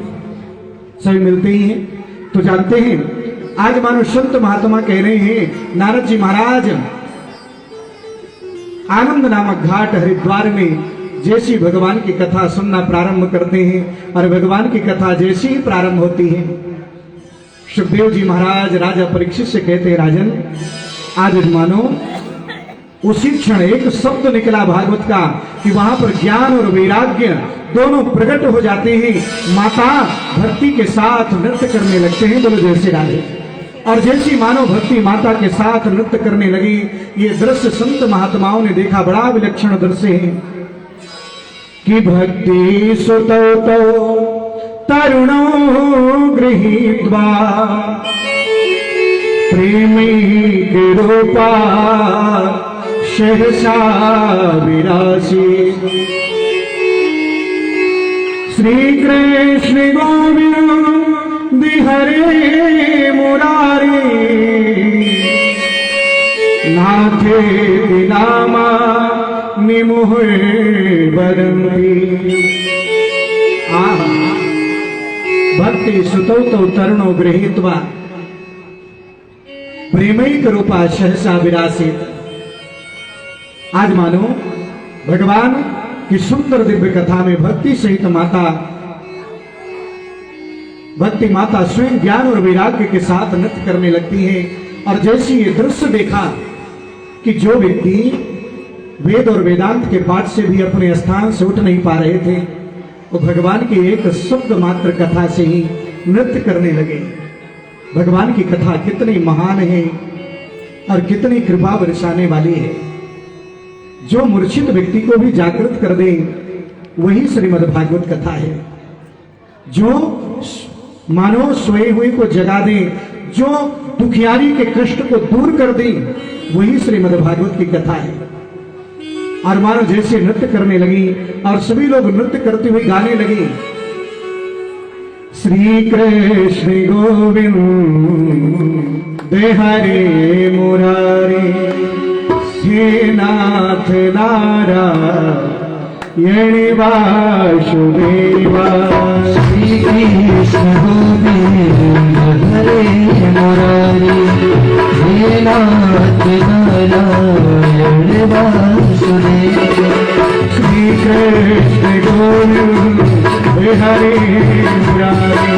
सभी मिलते ही हैं। तो जानते हैं आज मानो संत महात्मा कह रहे हैं, नारद जी महाराज आनंद नामक घाट हरिद्वार में जैसी भगवान की कथा सुनना प्रारंभ करते हैं और भगवान की कथा जैसी ही प्रारंभ होती है, सुखदेव जी महाराज राजा परीक्षित से कहते हैं, राजन आज मानो उसी क्षण एक शब्द निकला भागवत का कि वहां पर ज्ञान और वैराग्य दोनों प्रकट हो जाते हैं। माता भक्ति के साथ नृत्य करने लगते हैं, बोलो जैसे राधे। और जैसी मानव भक्ति माता के साथ नृत्य करने लगी, ये दृश्य संत महात्माओं ने देखा, बड़ा विलक्षण दृश्य है कि भक्ति सुतो तो तरुणो गृहीत्वा प्रेमी के रूपा सहसा विरासी श्री कृष्ण गोविंद हरे मुरारी नाथे नामा निमुह बदंती। भक्ति सुतो तो तरुणो गृहीत्वा प्रेमैक रूपा सहसा विरासित। आज मानो भगवान की सुंदर दिव्य कथा में भक्ति सहित भक्ति माता स्वयं ज्ञान और वैराग्य के साथ नृत्य करने लगती है। और जैसे ये दृश्य देखा कि जो व्यक्ति वेद और वेदांत के पाठ से भी अपने स्थान से उठ नहीं पा रहे थे, वो भगवान की एक शब्द मात्र कथा से ही नृत्य करने लगे। भगवान की कथा कितनी महान है और कितनी कृपा बरसाने वाली है। जो मूर्छित व्यक्ति को भी जागृत कर दे वही श्रीमद् भागवत कथा है। जो मानो सोए हुए को जगा दे, जो दुखियारी के कष्ट को दूर कर दे, वही श्रीमद् भागवत की कथा है। और मानो जैसे नृत्य करने लगी और सभी लोग नृत्य करते हुए गाने लगे, श्री कृष्ण गोविंद हरे मुरारी हे नाथ नारायण वासुदेवा। श्री कृष्ण गोविंद हरे मुरारी हे नाथ नारायण वासुदेवा। श्री कृष्ण गोविंद हरे मुरारी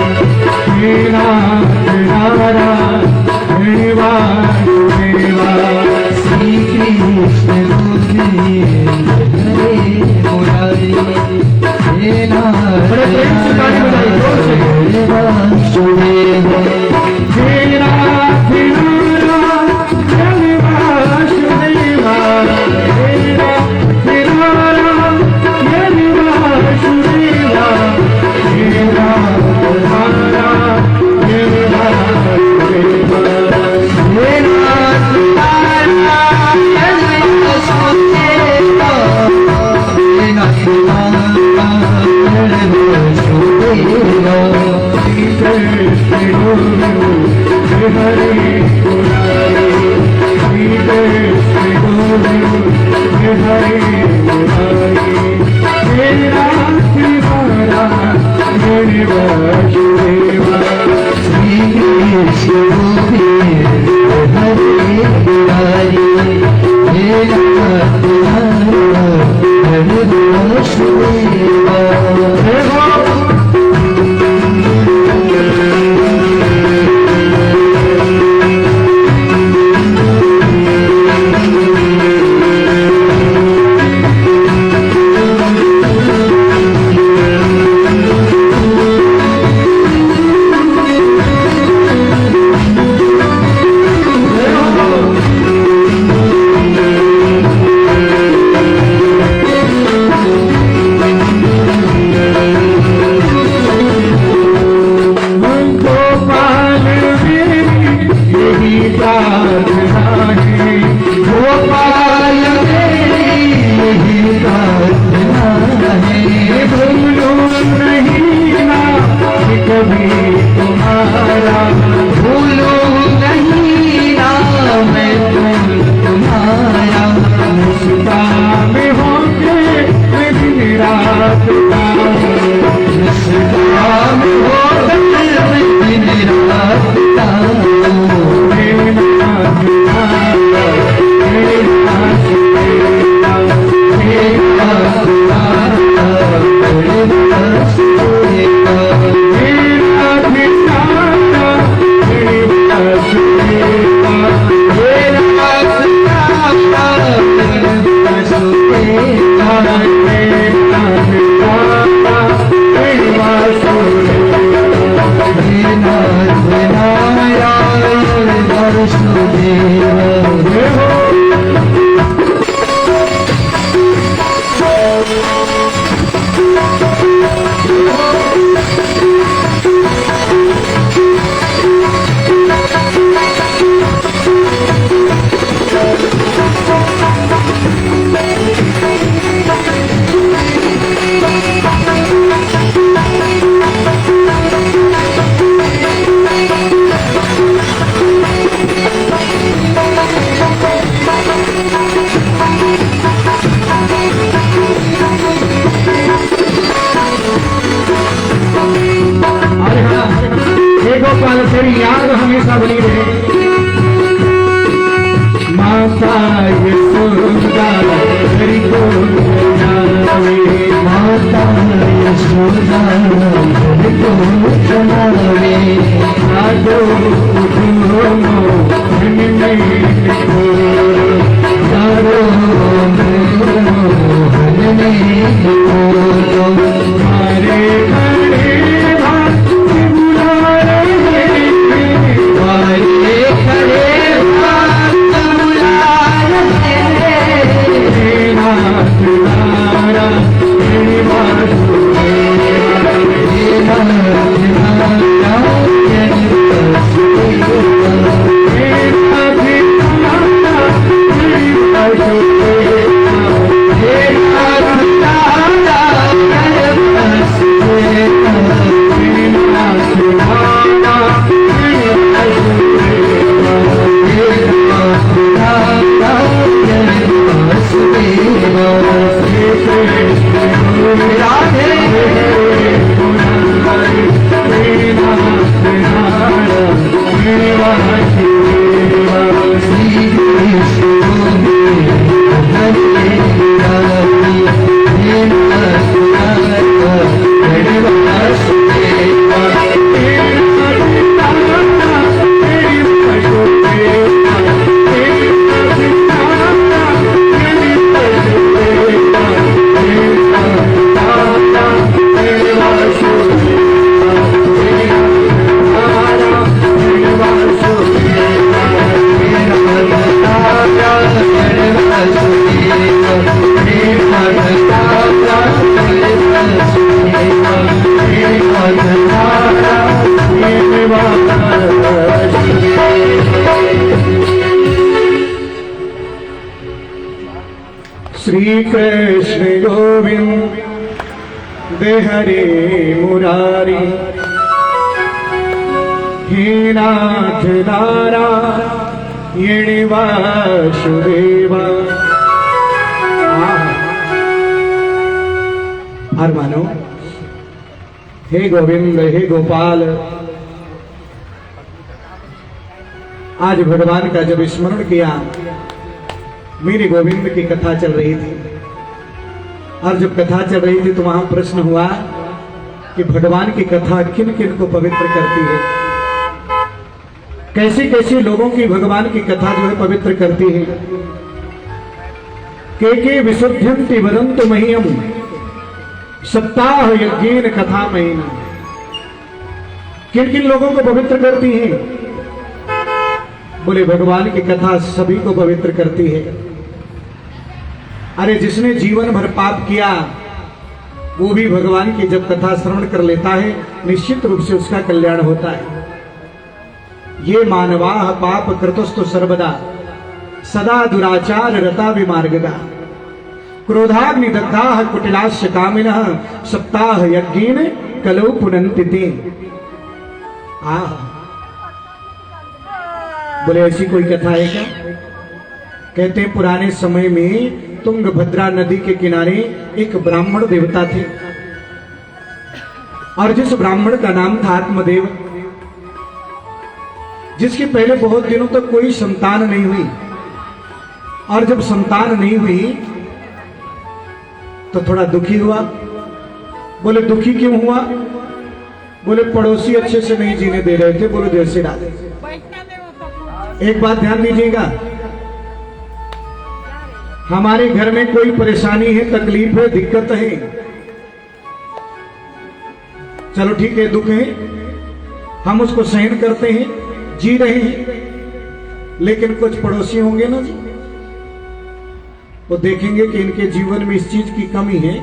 हे नाथ नारायण वासुदेवा। श्री कृष्ण गोविंद हरे मुरारी हे नाथ नारायण वासुदेवा। हे नाथ नारायण वासुदेवा, हे नाथ नारायण वासुदेवा, हे नाथ नारायण वासुदेवा, हे नाथ गोपाल तेरी याद हमेशा बनी रहे। माता यशोदा तेरी को जावे, माता यशोदा तेरी को जावे, आजो उठो मन में खोरो, चारो मोहन में खोरो, मारे खड़े भाग बुला रहे, मारे खड़े भाग बुला रहे, नाथ नारा तेरी बात श्री कृष्ण गोविंद हरे मुरारी, हे नाथ नारायण वासुदेवा। हर मानो हे गोविंद हे गोपाल, आज भगवान का जब स्मरण किया, मेरे गोविंद की कथा चल रही थी, और जब कथा चल रही थी तो वहां प्रश्न हुआ कि भगवान की कथा किन किन को पवित्र करती है, कैसे कैसे लोगों की भगवान की कथा जो है पवित्र करती है। के विशुद्ध्यन्ति वदन्तु मह्यम सप्ताह यज्ञेन कथा महीना, किन किन लोगों को पवित्र करती है? बोले भगवान की कथा सभी को पवित्र करती है। अरे जिसने जीवन भर पाप किया वो भी भगवान की जब कथा श्रवण कर लेता है, निश्चित रूप से उसका कल्याण होता है। ये मानवाः पाप कृतस्तु सर्वदा सदा दुराचार रता विमार्गगा, क्रोधाग्निदग्धाः कुटिलाश्च कामिनः सप्ताह यज्ञेन कलौ पुनन्ति ते। बोले ऐसी कोई कथा है क्या? कहते हैं पुराने समय में तुंगभद्रा नदी के किनारे एक ब्राह्मण देवता थे, और जिस ब्राह्मण का नाम था आत्मदेव, जिसके पहले बहुत दिनों तक कोई संतान नहीं हुई, और जब संतान नहीं हुई तो थोड़ा दुखी हुआ। बोले दुखी क्यों हुआ? बोले पड़ोसी अच्छे से नहीं जीने दे रहे थे, बोले जैसे डाले। एक बात ध्यान दीजिएगा, हमारे घर में कोई परेशानी है, तकलीफ है, दिक्कत है, चलो ठीक है, दुख है, हम उसको सहन करते हैं, जी रहे हैं। लेकिन कुछ पड़ोसी होंगे ना जी, वो देखेंगे कि इनके जीवन में इस चीज की कमी है,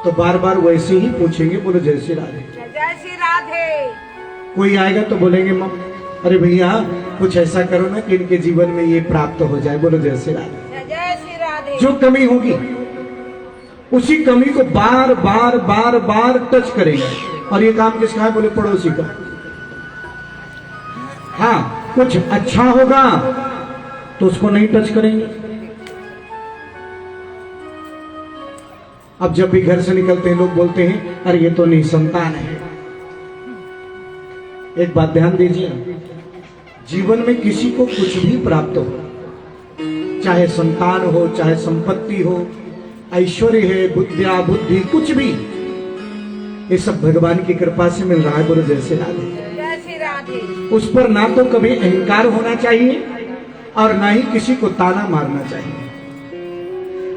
तो बार बार वैसे ही पूछेंगे, बोलो जय श्री राधे। जय श्री राधे। कोई आएगा तो बोलेंगे अरे भैया कुछ ऐसा करो ना कि इनके जीवन में ये प्राप्त हो जाए, बोलो जय श्री राधे। जय श्री राधे। जो कमी होगी उसी कमी को बार बार बार बार टच करेंगे। और ये काम किसका है, बोले पड़ोसी का। हाँ, कुछ अच्छा होगा तो उसको नहीं टच करेंगे। अब जब भी घर से निकलते हैं लोग बोलते हैं अरे ये तो नहीं संतान है। एक बात ध्यान दीजिए, जीवन में किसी को कुछ भी प्राप्त हो, चाहे संतान हो, चाहे संपत्ति हो, ऐश्वर्य है, विद्या बुद्धि, कुछ भी, ये सब भगवान की कृपा से मिल रहा है, बोलो जय श्री राधे। जय श्री राधे। उस पर ना तो कभी अहंकार होना चाहिए और ना ही किसी को ताना मारना चाहिए।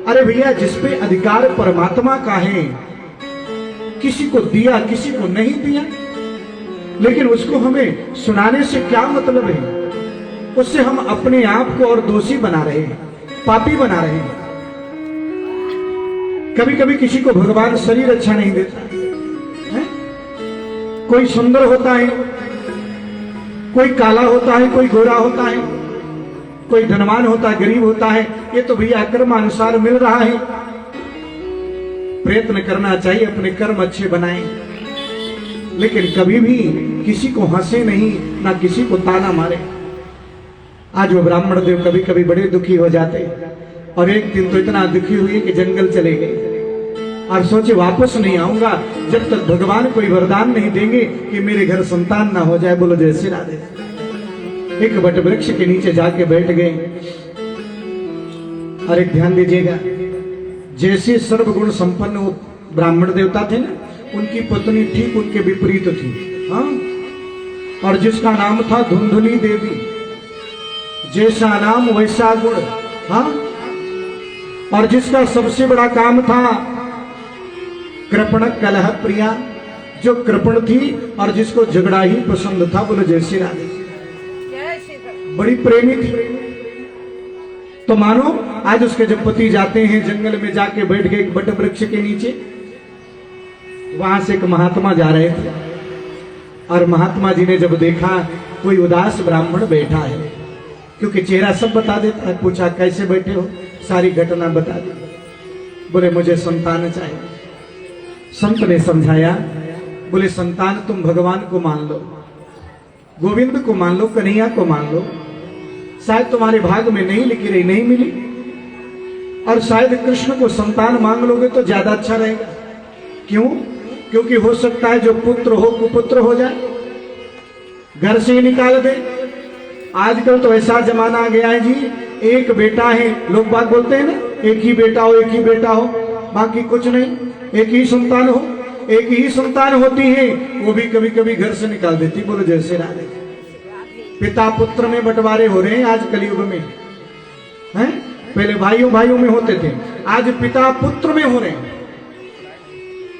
अरे भैया, जिसपे अधिकार परमात्मा का है, किसी को दिया किसी को नहीं दिया, लेकिन उसको हमें सुनाने से क्या मतलब है? उससे हम अपने आप को और दोषी बना रहे हैं, पापी बना रहे हैं। कभी कभी किसी को भगवान शरीर अच्छा नहीं देता है? कोई सुंदर होता है, कोई काला होता है, कोई गोरा होता है, कोई धनवान होता है, गरीब होता है, ये तो भैया कर्मानुसार मिल रहा है। प्रयत्न करना चाहिए अपने कर्म अच्छे बनाएं, लेकिन कभी भी किसी को हंसे नहीं, ना किसी को ताना मारे। आज वो ब्राह्मण देव कभी कभी बड़े दुखी हो जाते, और एक दिन तो इतना दुखी हुए कि जंगल चले गए और सोचे वापस नहीं आऊंगा जब तक भगवान कोई वरदान नहीं देंगे कि मेरे घर संतान ना हो जाए, बोलो जय श्री राधे। एक वट वृक्ष के नीचे जाके बैठ गए। और एक ध्यान दीजिएगा, जैसे सर्वगुण संपन्न वो ब्राह्मण देवता थे ना, उनकी पत्नी ठीक उनके विपरीत थी। हाँ, और जिसका नाम था धुंधुली देवी, जैसा नाम वैसा गुण। हाँ, और जिसका सबसे बड़ा काम था कृपण कलह प्रिया, जो कृपण थी और जिसको झगड़ा ही पसंद था, बोलो जय श्री राधे। जय श्री राधे। बड़ी प्रेमी थी। तो मानो आज उसके जब पति जाते हैं जंगल में, जाके बैठ गए एक बट वृक्ष के नीचे, वहां से एक महात्मा जा रहे थे, और महात्मा जी ने जब देखा कोई उदास ब्राह्मण बैठा है, क्योंकि चेहरा सब बता देता है, पूछा कैसे बैठे हो, सारी घटना बता दी। बोले मुझे संतान चाहिए। संत ने समझाया, बोले संतान तुम भगवान को मान लो, गोविंद को मान लो, कन्हैया को मान लो, शायद तुम्हारे भाग में नहीं लिखी रही, नहीं मिली, और शायद कृष्ण को संतान मांग लोगे तो ज्यादा अच्छा रहेगा। क्यों? क्योंकि हो सकता है जो पुत्र हो कुपुत्र हो जाए, घर से ही निकाल दे। आजकल तो ऐसा जमाना आ गया है जी, एक बेटा है, लोग बात बोलते हैं ना, एक ही बेटा हो, एक ही बेटा हो, बाकी कुछ नहीं, एक ही संतान हो। एक ही संतान होती है, वो भी कभी कभी घर से निकाल देती, बोलो जय श्री राधे। पिता पुत्र में बंटवारे हो रहे हैं आज कलयुग में, हैं? पहले भाइयों भाइयों में होते थे, आज पिता पुत्र में हो रहे हैं।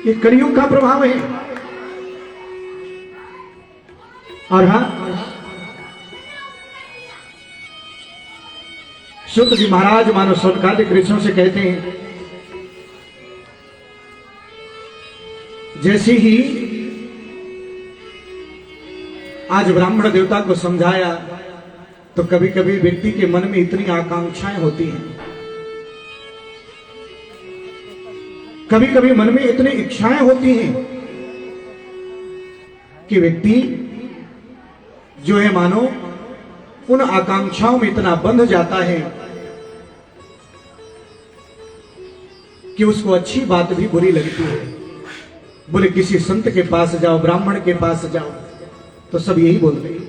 ये कलयुग का प्रभाव है। और हाँ, सुत जी महाराज मानो सौनकादिक ऋषियों से कहते हैं, जैसे ही आज ब्राह्मण देवता को समझाया, तो कभी कभी व्यक्ति के मन में इतनी आकांक्षाएं होती हैं, कभी कभी मन में इतनी इच्छाएं होती हैं कि व्यक्ति जो है मानो उन आकांक्षाओं में इतना बंध जाता है कि उसको अच्छी बात भी बुरी लगती है। बोले किसी संत के पास जाओ, ब्राह्मण के पास जाओ, तो सब यही बोलते हैं।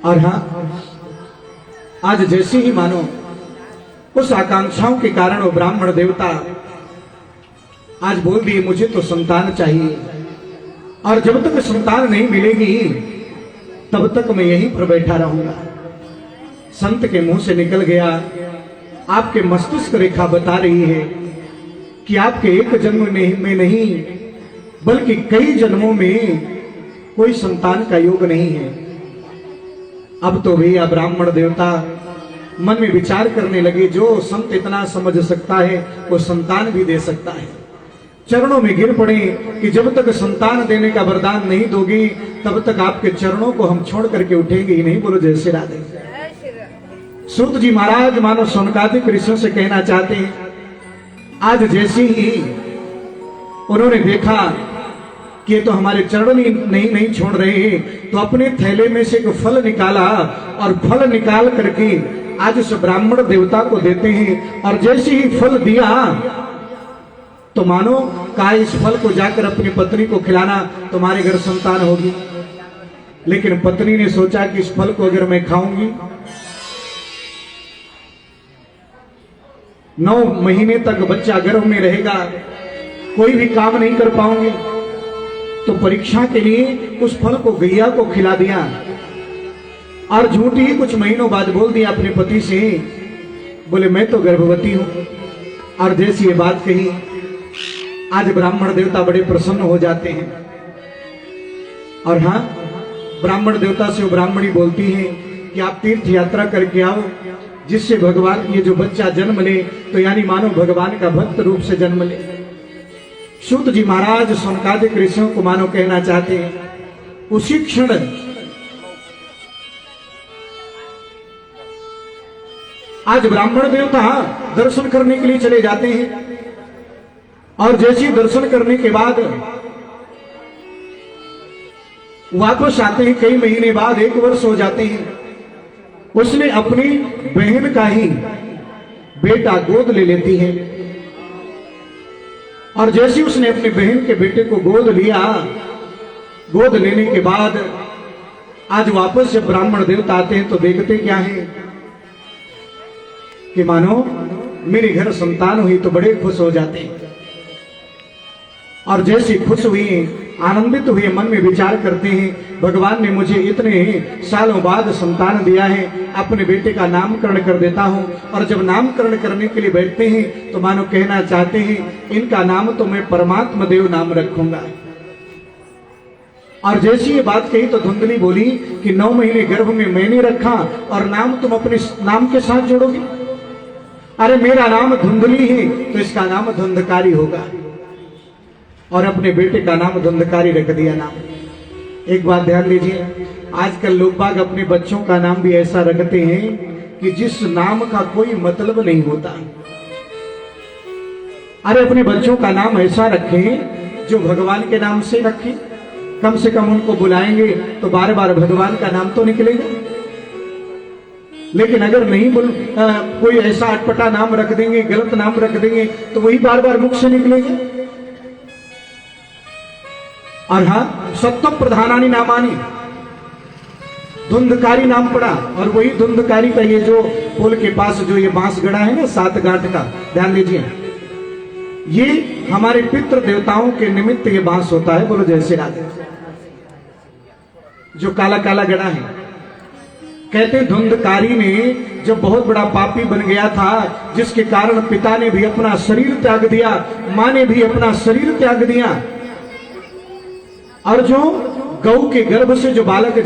और हाँ, आज जैसे ही मानो उस आकांक्षाओं के कारण वो ब्राह्मण देवता आज बोल दिए मुझे तो संतान चाहिए, और जब तक संतान नहीं मिलेगी तब तक मैं यहीं पर बैठा रहूंगा। संत के मुंह से निकल गया, आपके मस्तिष्क रेखा बता रही है कि आपके एक जन्म में नहीं बल्कि कई जन्मों में कोई संतान का योग नहीं है। अब तो भैया ब्राह्मण देवता मन में विचार करने लगे, जो संत इतना समझ सकता है वो संतान भी दे सकता है। चरणों में गिर पड़े कि जब तक संतान देने का वरदान नहीं दोगी तब तक आपके चरणों को हम छोड़ करके उठेंगे ही नहीं। बोलो जय श्री राधे। जय श्री राधे। सूत जी महाराज मानो सौनकादिक ऋषियों से कहना चाहते हैं, आज जैसे ही उन्होंने देखा कि ये तो हमारे चरण ही नहीं छोड़ रहे, तो अपने थैले में से एक फल निकाला और फल निकाल करके आज उस ब्राह्मण देवता को देते हैं। और जैसे ही फल दिया तो मानो कहा, इस फल को जाकर अपनी पत्नी को खिलाना, तुम्हारे घर संतान होगी। लेकिन पत्नी ने सोचा कि इस फल को अगर मैं खाऊंगी 9 महीने तक बच्चा गर्भ में रहेगा, कोई भी काम नहीं कर पाऊंगी। तो परीक्षा के लिए उस फल को गैया को खिला दिया और झूठी ही कुछ महीनों बाद बोल दिया अपने पति से, बोले मैं तो गर्भवती हूं। और जैसी ये बात कही, आज ब्राह्मण देवता बड़े प्रसन्न हो जाते हैं। और हाँ, ब्राह्मण देवता से वो ब्राह्मणी बोलती है कि आप तीर्थ यात्रा करके आओ, जिससे भगवान ये जो बच्चा जन्म ले तो यानी मानो भगवान का भक्त रूप से जन्म ले। सूत जी महाराज सौनकादिक ऋषियों को मानो कहना चाहते हैं, उसी क्षण आज ब्राह्मण देवता दर्शन करने के लिए चले जाते हैं। और जैसे दर्शन करने के बाद वापस आते हैं, कई महीने बाद 1 वर्ष हो जाते हैं, उसने अपनी बहन का ही बेटा गोद ले लेती है। और जैसे उसने अपनी बहन के बेटे को गोद लिया, गोद लेने के बाद आज वापस जब ब्राह्मण देवता आते हैं तो देखते क्या है कि मानो मेरे घर संतान हुई, तो बड़े खुश हो जाते हैं। और जैसे खुश हुए, आनंदित हुए, मन में विचार करते हैं, भगवान ने मुझे इतने सालों बाद संतान दिया है, अपने बेटे का नामकरण कर देता हूं। और जब नामकरण करने के लिए बैठते हैं तो मानो कहना चाहते हैं, इनका नाम तो मैं परमात्मा देव नाम रखूंगा। और जैसी ये बात कही तो धुंधली बोली कि 9 महीने गर्भ में मैंने रखा और नाम तुम अपने नाम के साथ जोड़ोगे? अरे मेरा नाम धुंधली है तो इसका नाम धुंधकारी होगा। और अपने बेटे का नाम धुंधकारी रख दिया नाम। एक बात ध्यान दीजिए, आजकल लोग बाग अपने बच्चों का नाम भी ऐसा रखते हैं कि जिस नाम का कोई मतलब नहीं होता। अरे अपने बच्चों का नाम ऐसा रखें जो भगवान के नाम से रखें, कम से कम उनको बुलाएंगे तो बार बार भगवान का नाम तो निकलेगा। लेकिन अगर नहीं कोई ऐसा अटपटा नाम रख देंगे, गलत नाम रख देंगे तो वही बार बार मुख से निकलेगा। और हाँ, सत्व प्रधानानी नामानी, धुंधकारी नाम पड़ा। और वही धुंधकारी का ये जो पुल के पास जो ये बांस गड़ा है ना 7 गांठ का, ध्यान दीजिए, ये हमारे पितृ देवताओं के निमित्त ये बांस होता है। बोलो जय श्री राधे। जो काला काला गड़ा है, कहते हैं धुंधकारी ने जब बहुत बड़ा पापी बन गया था, जिसके कारण पिता ने भी अपना शरीर त्याग दिया, मां ने भी अपना शरीर त्याग दिया, और जो गौ के गर्भ से जो बालक